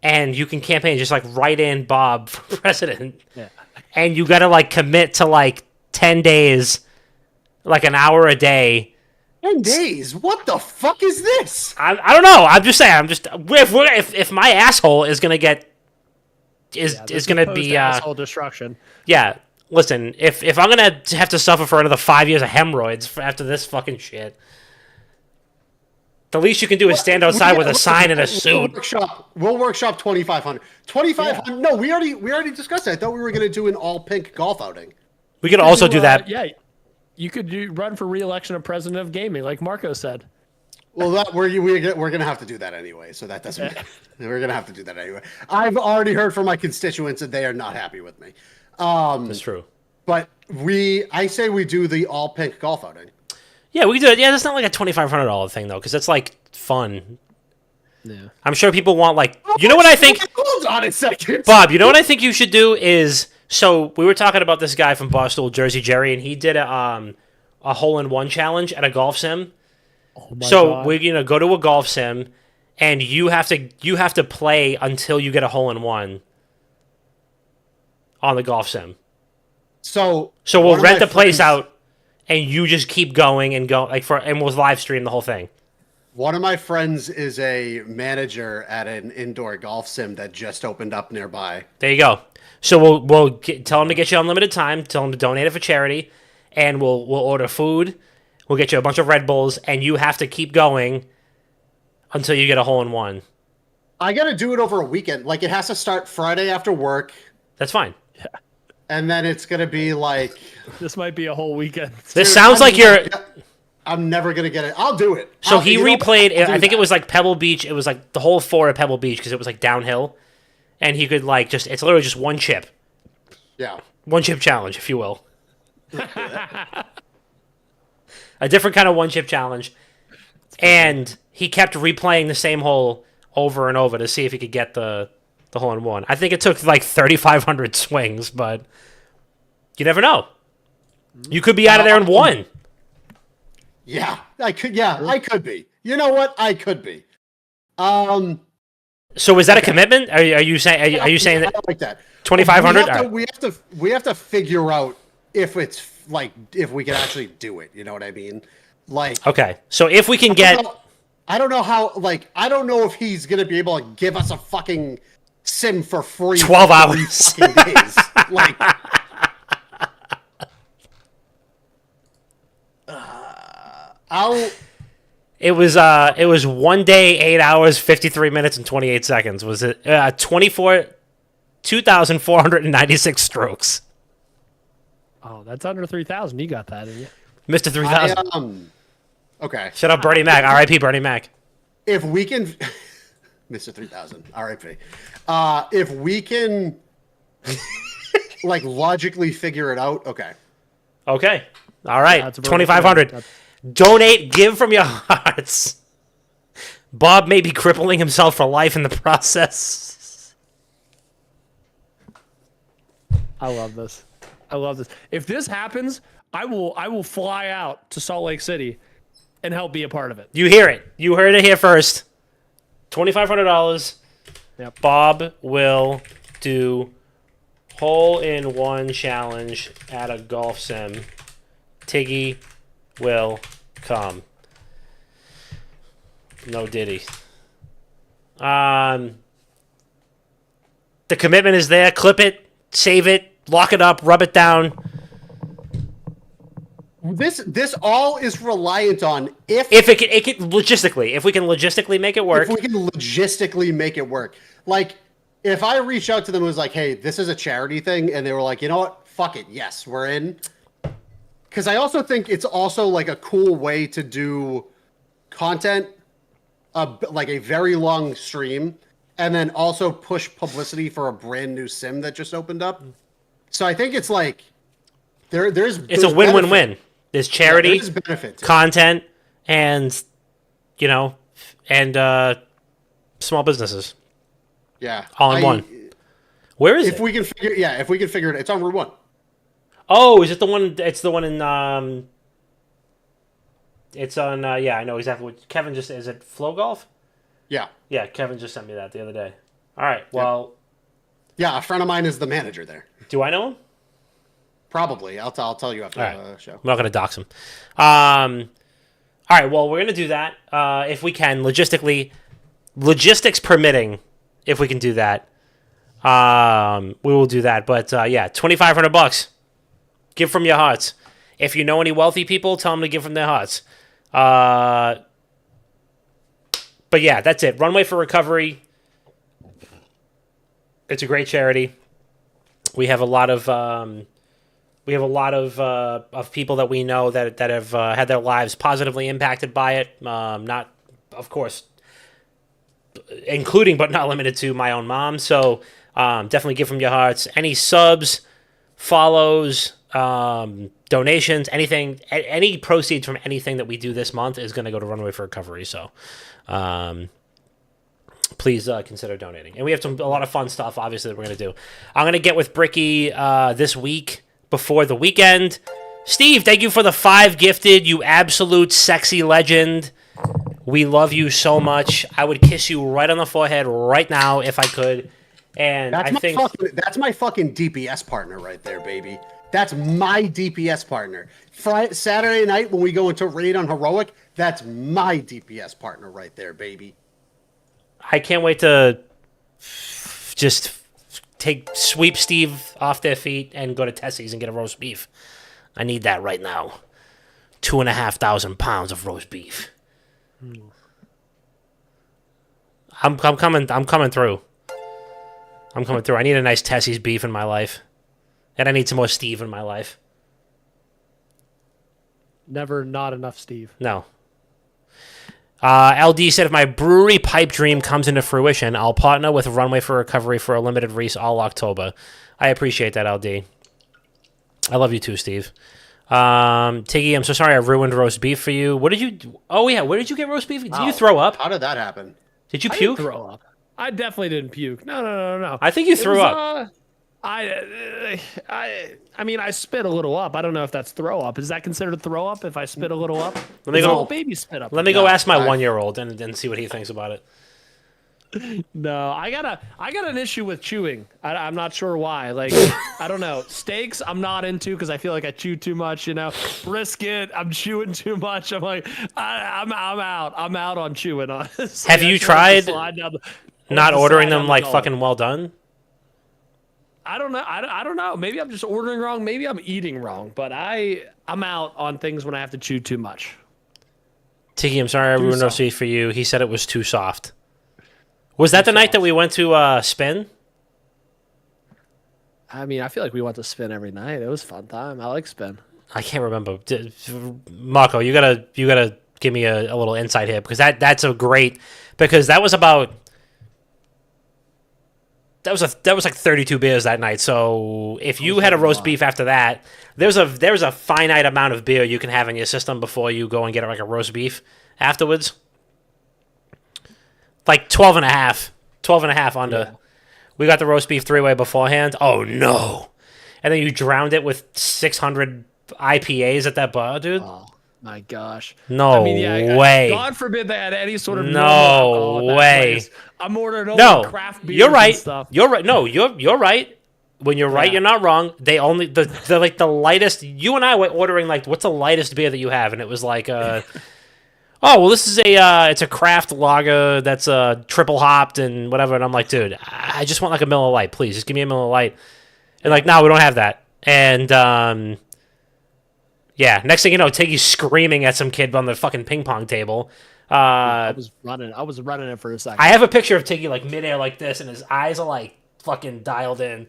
and you can campaign just like write in Bob for president. Yeah. And you got to like commit to like 10 days, like an hour a day. 10 days? What the fuck is this? I don't know. I'm just saying. If my asshole is gonna get is gonna be asshole destruction. Yeah. Listen, if I'm gonna have to suffer for another 5 years of hemorrhoids after this fucking shit, the least you can do is stand outside with a sign and a suit. We'll workshop 2,500. 2,500. Yeah. No, we already discussed that. I thought we were gonna do an all pink golf outing. We could also do that. Yeah. You could run for re-election of president of gaming, like Marco said. Well, we're gonna have to do that anyway. So that doesn't. We're gonna have to do that anyway. I've already heard from my constituents that they are not happy with me. That's true. But I say we do the all pink golf outing. Yeah, we can do it. Yeah, that's not like a $2,500 thing though, because that's like fun. Yeah. I'm sure people want like. You know what I think? Hold on a second, Bob. You know what I think you should do is. So we were talking about this guy from Barstool, Jersey Jerry, and he did a hole-in-one challenge at a golf sim. Oh my God. We're go to a golf sim, and you have to play until you get a hole-in-one on the golf sim. So we'll rent the place out, and you just keep going and and we'll live stream the whole thing. One of my friends is a manager at an indoor golf sim that just opened up nearby. There you go. So we'll tell him to get you unlimited time. Tell him to donate it for charity, and we'll order food. We'll get you a bunch of Red Bulls, and you have to keep going until you get a hole-in-one. I got to do it over a weekend. Like, it has to start Friday after work. That's fine. Yeah. And then it's going to be like... This might be a whole weekend. This sounds like you're... I'm never going to get it. I'll do it. So he replayed... I think it was like Pebble Beach. It was like the whole floor of Pebble Beach because it was like downhill. And he could like just... It's literally just one chip. Yeah. One chip challenge, if you will. A different kind of one chip challenge. And he kept replaying the same hole over and over to see if he could get the hole in one. I think it took like 3,500 swings, but you never know. You could be out of there in one. Yeah, I could. Yeah, I could be. You know what? I could be. So is that a commitment? Are you saying? Are you saying that? I don't like that. 2,500. We have to figure out if it's like if we can actually do it. You know what I mean? Like. Okay, so if we can get. I don't know how. Like, I don't know if he's gonna be able to give us a fucking sim for free. 12 hours. For 3 fucking days. Like. It was 1 day, 8 hours, 53 minutes, and 28 seconds. Was it 2,496 strokes? Oh, that's under 3,000. You got that, didn't you? Mr. 3,000. Okay. Shut up, Bernie Mac. R.I.P. Bernie Mac. If we can, Mr. 3,000. R.I.P. If we can, like, logically figure it out. Okay. Okay. All right. 2,500. That's... Donate, give from your hearts. Bob may be crippling himself for life in the process. I love this. I love this. If this happens, I will fly out to Salt Lake City and help be a part of it. You hear it. You heard it here first. $2,500. Yep. Bob will do hole-in-one challenge at a golf sim. Tiggy will come. No Diddy. The commitment is there. Clip it, save it, lock it up, rub it down. This all is reliant on if it can logistically, if we can logistically make it work. If we can logistically make it work. Like, if I reach out to them and was like, hey, this is a charity thing, and they were like, you know what? Fuck it. Yes, we're in. Because I also think it's also like a cool way to do content, like a very long stream, and then also push publicity for a brand new sim that just opened up. So I think it's like there's a win-win-win. There's charity, benefit content, and small businesses. Yeah, all in one. Where is it? If we can figure it, it's on Route 1. Oh, is it the one? It's the one in It's on. Yeah, I know exactly what Kevin just. Is it Flow Golf? Yeah. Yeah, Kevin just sent me that the other day. All right. Well. Yeah, a friend of mine is the manager there. Do I know him? Probably. I'll tell you after the show. I'm not going to dox him. All right. Well, we're going to do that if we can logistics permitting. If we can do that, we will do that. But yeah, $2,500. Give from your hearts. If you know any wealthy people, tell them to give from their hearts. But yeah, that's it. Runway for Recovery. It's a great charity. We have a lot of people that we know that have had their lives positively impacted by it. Not, of course, including but not limited to my own mom. So definitely give from your hearts. Any subs, follows, donations, anything, any proceeds from anything that we do this month is going to go to Runway for Recovery. So please consider donating. And we have a lot of fun stuff, obviously, that we're going to do. I'm going to get with Bricky this week before the weekend. Steve, thank you for the 5 gifted, you absolute sexy legend. We love you so much. I would kiss you right on the forehead right now if I could. And that's my fucking DPS partner right there, baby. That's my DPS partner. Saturday night when we go into raid on Heroic, that's my DPS partner right there, baby. I can't wait to just sweep Steve off their feet and go to Tessie's and get a roast beef. I need that right now. 2,500 pounds of roast beef. I'm coming through. I'm coming through. I need a nice Tessie's beef in my life. And I need some more Steve in my life. Never not enough Steve. No. LD said, if my brewery pipe dream comes into fruition, I'll partner with Runway for Recovery for a limited release all October. I appreciate that, LD. I love you too, Steve. Tiggy, I'm so sorry I ruined roast beef for you. What did you do? Oh, yeah. Where did you get roast beef? Did you throw up? How did that happen? Did you I puke? didn't throw up. I definitely didn't puke. No. I think you threw up. I mean, I spit a little up. I don't know if that's throw up. Is that considered throw up if I spit a little up? Let me go. Baby spit up. Let me go ask my 1-year-old and see what he thinks about it. No, I got an issue with chewing. I'm not sure why. Like, I don't know. Steaks, I'm not into because I feel like I chew too much. Brisket, I'm chewing too much. I'm like, I'm out. I'm out on chewing. Honestly. Have you tried not ordering them like fucking well done? I don't know. I don't know. Maybe I'm just ordering wrong. Maybe I'm eating wrong. But I'm out on things when I have to chew too much. Tiki, I'm sorry I ruined roast beef for you. He said it was too soft. Was that the night that we went to Spin? I mean, I feel like we went to Spin every night. It was a fun time. I like Spin. I can't remember. Marco, you gotta give me a little insight here because that's a great because that was about. That was like 32 beers that night. So if you had a roast beef after that, there's a finite amount of beer you can have in your system before you go and get like a roast beef afterwards. Like 12 and a half under. Yeah. We got the roast beef 3-way beforehand. Oh no! And then you drowned it with 600 IPAs at that bar, dude. Oh my gosh! No way! God forbid they had any sort of no way! I'm ordering only craft beers. You're right. And stuff. You're right. No, you're right. When you're right, you're not wrong. They only the like the lightest. You and I were ordering like what's the lightest beer that you have, and it was like oh oh, well, this is it's a craft lager that's triple hopped and whatever. And I'm like, dude, I just want like a Miller Lite, please. Just give me a Miller Lite. And like, no, we don't have that. And yeah, next thing you know, Tiggy's screaming at some kid on the fucking ping pong table. I was running it for a second. I have a picture of Tiggy like midair like this, and his eyes are like fucking dialed in.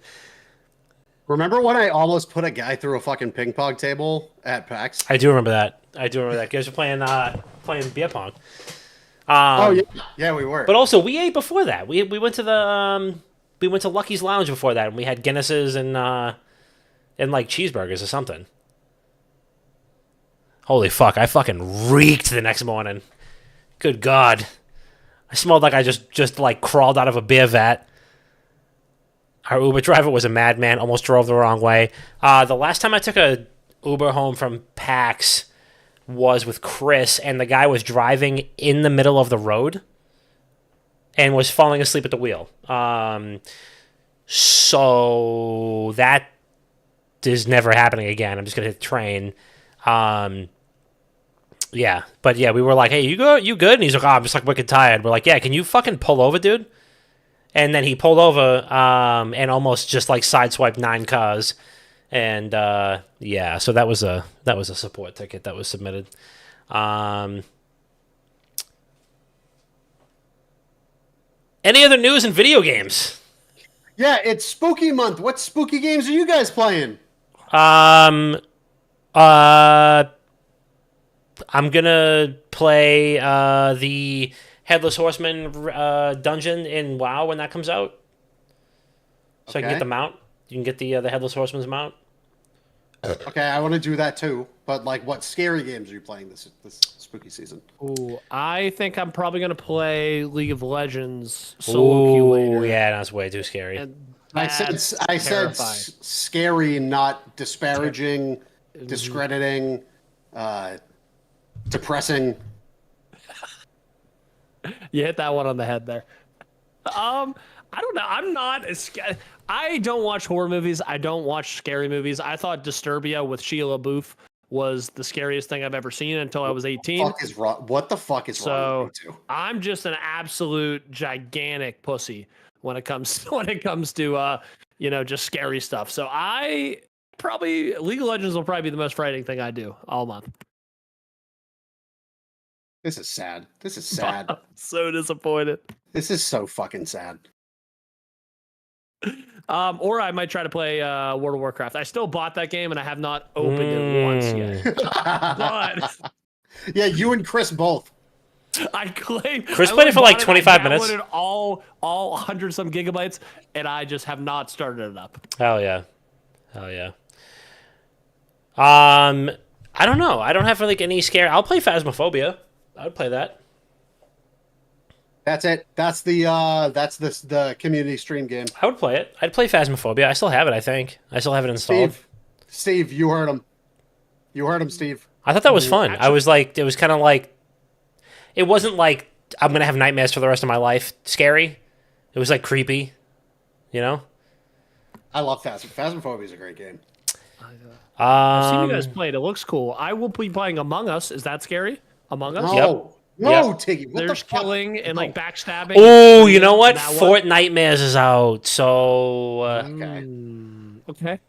Remember when I almost put a guy through a fucking ping pong table at PAX? I do remember that. Guys were playing beer pong. Oh yeah, yeah, we were. But also, we ate before that. We went to Lucky's Lounge before that, and we had Guinnesses and like cheeseburgers or something. Holy fuck! I fucking reeked the next morning. Good God, I smelled like I just like crawled out of a beer vat. Our Uber driver was a madman. Almost drove the wrong way. The last time I took a Uber home from PAX was with Chris, and the guy was driving in the middle of the road and was falling asleep at the wheel. So that is never happening again. I'm just gonna hit the train. Yeah, but yeah, we were like, "Hey, you good?" And he's like, "Oh, I'm just like wicked tired." We're like, "Yeah, can you fucking pull over, dude?" And then he pulled over and almost just like sideswiped 9 cars. And yeah, so that was a support ticket that was submitted. Any other news in video games? Yeah, it's spooky month. What spooky games are you guys playing? I'm gonna play the Headless Horseman dungeon in WoW when that comes out, so I can get the mount. You can get the Headless Horseman's mount. Okay, I want to do that too. But like, what scary games are you playing this spooky season? Ooh, I think I'm probably gonna play League of Legends solo queue later. Oh yeah, that's way too scary. And I said scary, not disparaging, discrediting, depressing. You hit that one on the head there. I don't know. I'm not as scared. I don't watch horror movies. I don't watch scary movies. I thought Disturbia with Sheila Booth was the scariest thing I've ever seen until I was 18. What the fuck is wrong with you two? I'm just an absolute gigantic pussy when it comes to just scary stuff. So I probably League of Legends will probably be the most frightening thing I do all month. This is sad. This is sad. I'm so disappointed. This is so fucking sad. Or I might try to play World of Warcraft. I still bought that game and I have not opened it once yet. But yeah, you and Chris both. I claim Chris played it for like 25 minutes. All 100 some gigabytes, and I just have not started it up. Hell yeah. I don't know. I don't have like any scare. I'll play Phasmophobia. I would play that. That's it. That's the community stream game. I would play it. I'd play Phasmophobia. I still have it, I think. I still have it installed. Steve, you heard him. You heard him, Steve. I thought that was fun. Actually, I was like, it was kind of like, it wasn't like I'm going to have nightmares for the rest of my life scary. It was like creepy, you know? I love Phasmophobia is a great game. I've seen you guys play it. It looks cool. I will be playing Among Us. Is that scary? Among Us? No. No, Tiggy. What There's the fuck? killing and like backstabbing. Oh, you know what? Fort Nightmares is out, so okay.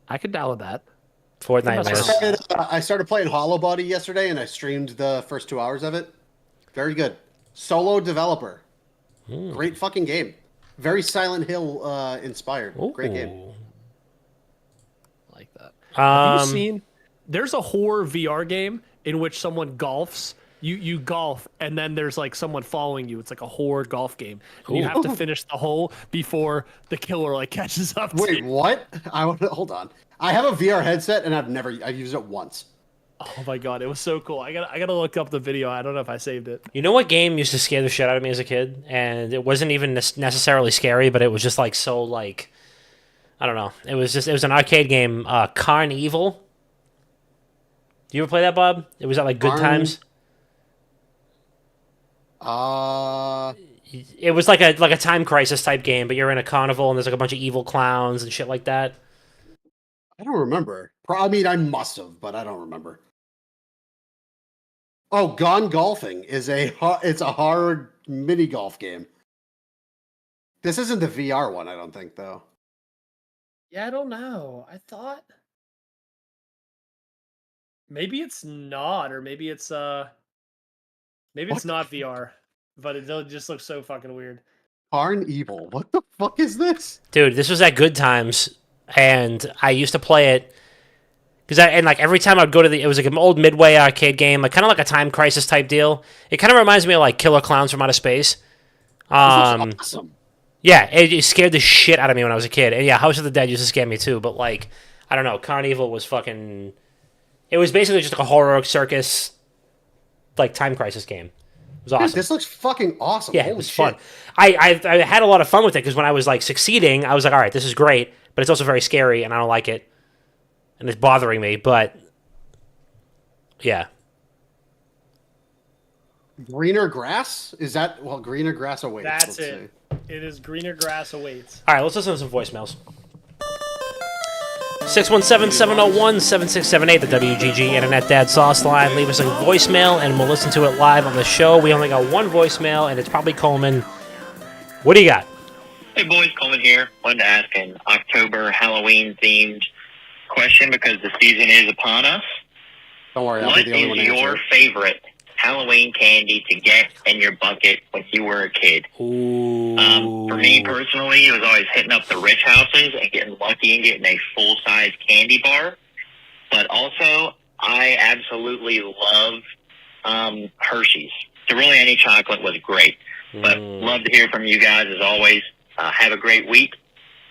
I could download that. Fort Nightmares. I started playing Hollow Body yesterday, and I streamed the first 2 hours of it. Very good. Solo developer. Great fucking game. Very Silent Hill inspired. Ooh. Great game. I like that. Have you seen? There's a horror VR game in which someone golfs. You golf, and then there's like someone following you. It's like a horror golf game. And you have to finish the hole before the killer like catches up to Wait, you. what? Hold on. I have a VR headset, and I've used it once. Oh my god, it was so cool. I gotta look up the video. I don't know if I saved it. You know what game used to scare the shit out of me as a kid? And it wasn't even necessarily scary, but it was just like so like, I don't know. It was an arcade game, Carnival. Do you ever play that, Bob? It was at like Good Times. It was like a time crisis type game, but you're in a carnival and there's like a bunch of evil clowns and shit like that. I don't remember. I mean, I must have, but I don't remember. Oh, Gone Golfing is it's a hard mini golf game. This isn't the VR one, I don't think, though. Yeah, I don't know. I thought maybe it's not, or maybe it's maybe it's not VR, but it just looks so fucking weird. Carnival. What the fuck is this? Dude, this was at Good Times, and I used to play it because like every time I'd go to it was like an old Midway arcade game, like kind of like a Time Crisis type deal. It kind of reminds me of like Killer Clowns from Outer Space. This looks awesome. Yeah, it scared the shit out of me when I was a kid, and yeah, House of the Dead used to scare me too. But like, I don't know, Carnival was fucking. It was basically just like a horror circus, like Time Crisis game. It was awesome. Dude, this looks fucking awesome. Yeah, Holy it was shit. fun. I had a lot of fun with it because when I was like succeeding, I was like, all right, this is great, but it's also very scary, and I don't like it, and it's bothering me. But yeah, Greener grass? Is that greener grass awaits? That's it. It is greener grass awaits. all right, let's listen to some voicemails. 617-701-7678, the WGG Internet Dad Sauce Line. Leave us a voicemail, and we'll listen to it live on the show. We only got one voicemail, and it's probably Coleman. What do you got? Hey boys, Coleman here. Wanted to ask an October Halloween themed question because the season is upon us. Don't worry, I'll What be the only one is to answer your it. favorite Halloween candy to get in your bucket when you were a kid? Ooh. For me personally, it was always hitting up the rich houses and getting lucky and getting a full-size candy bar. But also, I absolutely love Hershey's. So really any chocolate was great. But love to hear from you guys as always. Have a great week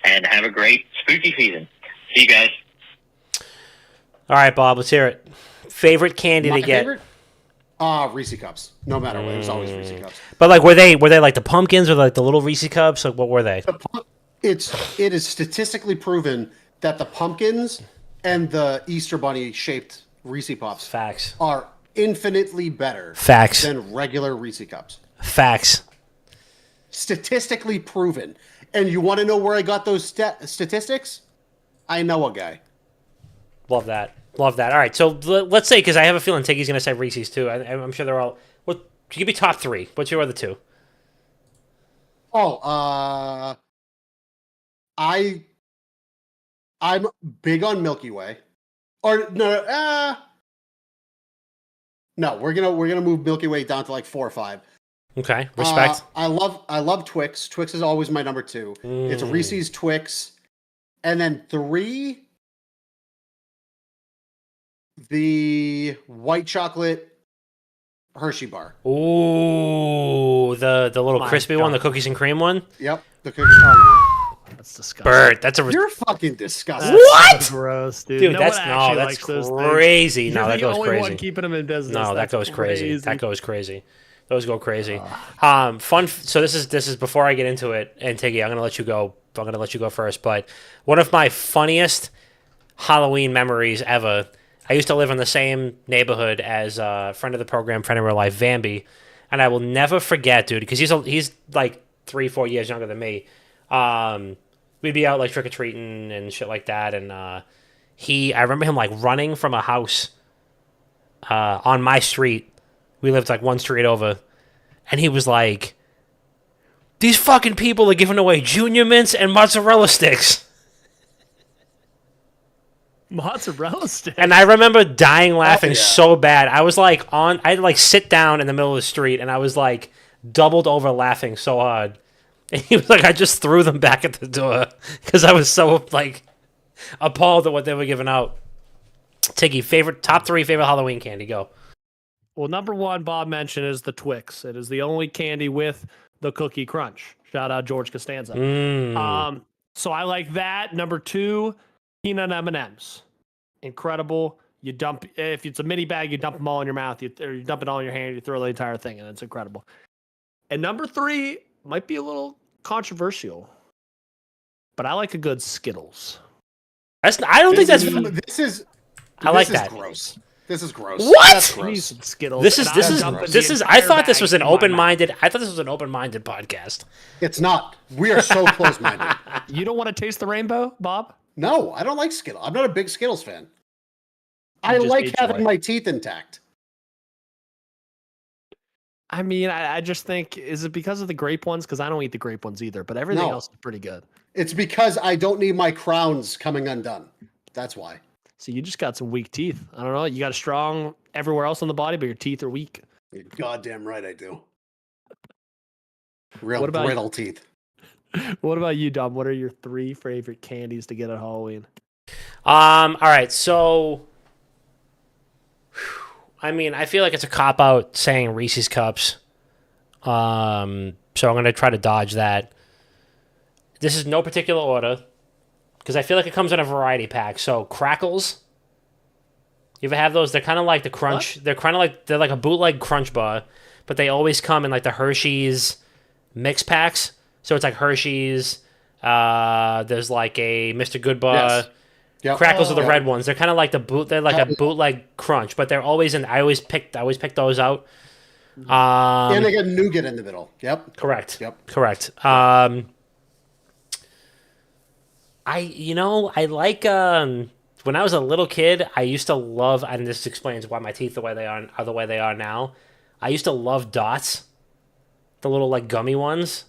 and have a great spooky season. See you guys. All right, Bob, let's hear it. Favorite candy My to get? favorite? Reese Cups. No matter what, it was always Reese Cups. But like, were they like the pumpkins or like the little Reese cups? Like, what were they? It is statistically proven that the pumpkins and the Easter Bunny shaped Reese Puffs Facts. are infinitely better Facts. than regular Reese Cups. Facts. Statistically proven. And you want to know where I got those statistics? I know a guy. Love that. Love that. All right, so let's say, because I have a feeling Tiggy's going to say Reese's too. I'm sure they're all. What? Give me top three. What's your other two? Oh, I'm big on Milky Way. Or no, no, we're gonna move Milky Way down to like 4 or 5. Okay, respect. I love Twix. Twix is always my number 2. It's Reese's, Twix, and then 3. The white chocolate Hershey bar. Ooh, the little My crispy God. one, the cookies and cream one. Yep, the cookie. Oh, That's disgusting. Bert, that's a no. You're fucking disgusting. What? So gross, dude. dude. No That's one no, actually that's likes those things. crazy. You're No, that the goes only crazy. one keeping them in business. No, that That's goes crazy. crazy. That goes crazy. Those go crazy. Fun. So this is before I get into it, and Tiggy, I'm gonna let you go. I'm gonna let you go first. But one of my funniest Halloween memories ever. I used to live in the same neighborhood as a friend of the program, friend of real life, Vamby, and I will never forget, dude, because he's like 3-4 years younger than me. We'd be out like trick or treating and shit like that, and I remember him like running from a house on my street. We lived like one street over, and he was like, "These fucking people are giving away Junior Mints and mozzarella sticks." Mozzarella stick. And I remember dying laughing yeah. so bad. I was like I'd like sit down in the middle of the street, and I was like doubled over laughing so hard. And he was like, I just threw them back at the door because I was so like appalled at what they were giving out. Tiggy, top 3 favorite Halloween candy, go. Well, number 1, Bob mentioned, is the Twix. It is the only candy with the cookie crunch. Shout out George Costanza. So I like that. Number 2, peanut M&Ms. Incredible. You dump, if it's a mini bag, you dump them all in your mouth, or you dump it all in your hand, you throw the entire thing, and it's incredible. And number 3 might be a little controversial, but I like a good Skittles. I don't think that's. I like This is that. gross. This is gross. What? That's I need gross. some Skittles. This and is I this is dump the this is. I entire thought this bag was an in my mouth. open-minded. I thought this was an open-minded podcast. It's not. We are so close-minded. You don't want to taste the rainbow, Bob? No, I don't like Skittles. I'm not a big Skittles fan. I just like ate having joy. my teeth intact. I mean, I just think, is it because of the grape ones? Because I don't eat the grape ones either, but everything No. else is pretty good. It's because I don't need my crowns coming undone. That's why. So you just got some weak teeth. I don't know. You got a strong everywhere else on the body, but your teeth are weak. You're goddamn right I do. Real What about brittle teeth. What about you, Dom? What are your 3 favorite candies to get at Halloween? All right, so I mean, I feel like it's a cop out saying Reese's Cups. So I'm gonna try to dodge that. This is no particular order because I feel like it comes in a variety pack. So Crackles, you ever have those? They're kind of like the Crunch. What? They're like a bootleg Crunch bar, but they always come in like the Hershey's mix packs. So it's like Hershey's. There's like a Mr. Goodbar. Yes. Yep. Crackles are the Yep. red ones. They're kind of like they're like a bootleg Crunch, but they're always in. I always pick those out. And they get nougat in the middle. Yep. Correct. Yep. Correct. I like when I was a little kid, I used to love, and this explains why my teeth are the way they are now. I used to love Dots, the little like gummy ones.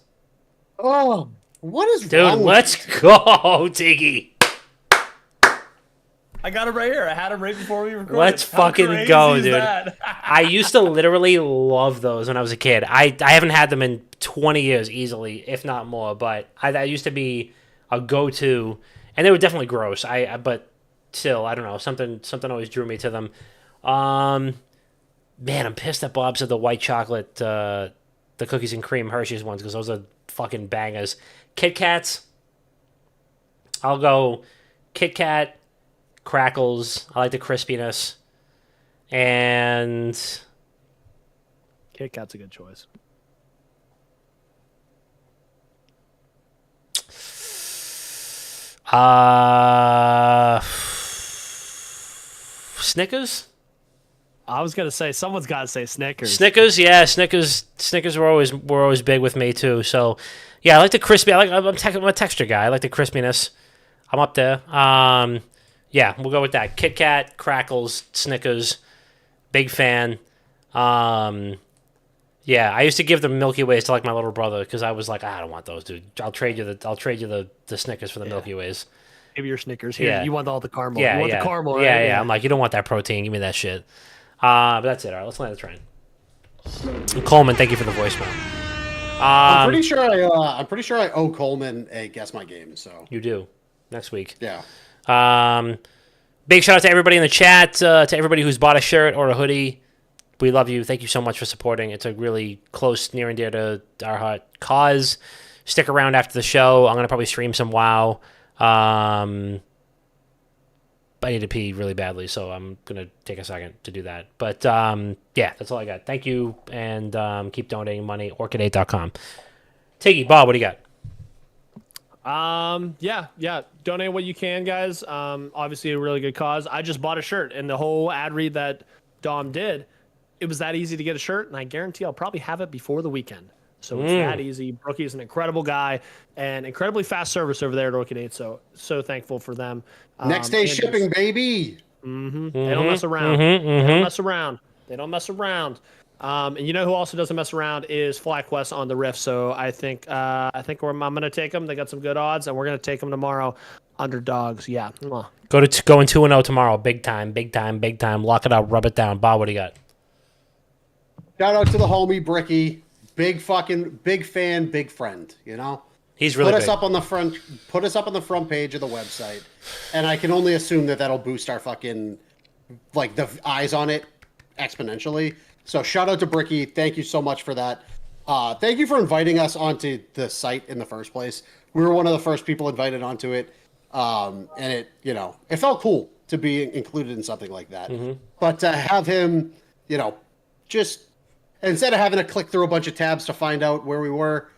Oh, what is Dude, wrong with let's you? go, Tiggy. I got it right here. I had it right before we recorded. Let's fucking go, dude. I used to literally love those when I was a kid. I haven't had them in 20 years easily, if not more, but that used to be a go-to, and they were definitely gross. But still, I don't know, something always drew me to them. Man, I'm pissed that Bob said the white chocolate, the cookies and cream Hershey's ones, because those are fucking bangers. Kit Kats, I'll go Kit Kat, Crackles. I like the crispiness, and Kit Kat's a good choice. Snickers. I was gonna say someone's got to say Snickers. Snickers, yeah, Snickers were always big with me too. So, yeah, I like the crispy. I'm a texture guy. I like the crispiness. I'm up there. Yeah, we'll go with that. Kit Kat, Crackles, Snickers. Big fan. Yeah, I used to give the Milky Ways to like my little brother because I was like, I don't want those, dude. I'll trade you the Snickers for the Milky Ways. Maybe your Snickers. Here, Yeah. you want all the caramel. Yeah, you want yeah. the caramel, right? Yeah. I'm like, you don't want that protein. Give me that shit. But that's it. All right, let's land the train. And Coleman, thank you for the voicemail. I'm pretty sure I owe Coleman a guess my game. So You do next week. yeah. Big shout out to everybody in the chat, to everybody who's bought a shirt or a hoodie. We love you. Thank you so much for supporting. It's a really close, near and dear to our heart cause. Stick around after the show. I'm gonna probably stream some WoW. I need to pee really badly, so I'm gonna take a second to do that. But yeah, that's all I got. Thank you, and keep donating money. Orchid8.com. Tiggy, Bob, what do you got? Yeah. Donate what you can, guys. Obviously a really good cause. I just bought a shirt, and the whole ad read that Dom did, it was that easy to get a shirt, and I guarantee I'll probably have it before the weekend. So it's that easy. Brookie is an incredible guy and incredibly fast service over there at Orchid 8. So thankful for them. Next day shipping, baby. They don't mess around. They don't mess around. They don't mess around. And you know who also doesn't mess around is FlyQuest on the Rift. So I think I'm going to take them. They got some good odds, and we're going to take them tomorrow. Underdogs, yeah. Going 2-0 tomorrow. Big time. Lock it up. Rub it down. Bob, what do you got? Shout out to the homie Bricky. Big fan, big friend. You know, He's really put big. us up on the front. Put us up on the front page of the website, and I can only assume that that'll boost our fucking like the eyes on it exponentially. So shout out to Bricky. Thank you so much for that. Thank you for inviting us onto the site in the first place. We were one of the first people invited onto it, and it felt cool to be included in something like that. But to have him, just instead of having to click through a bunch of tabs to find out where we were,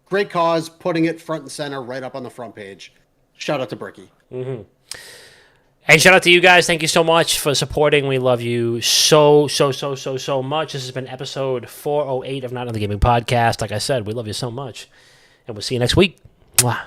great cause, putting it front and center right up on the front page. Shout out to Bricky. And shout out to you guys. Thank you so much for supporting. We love you so much. This has been episode 408 of Not Another Gaming Podcast. Like I said, we love you so much. And we'll see you next week. Mwah.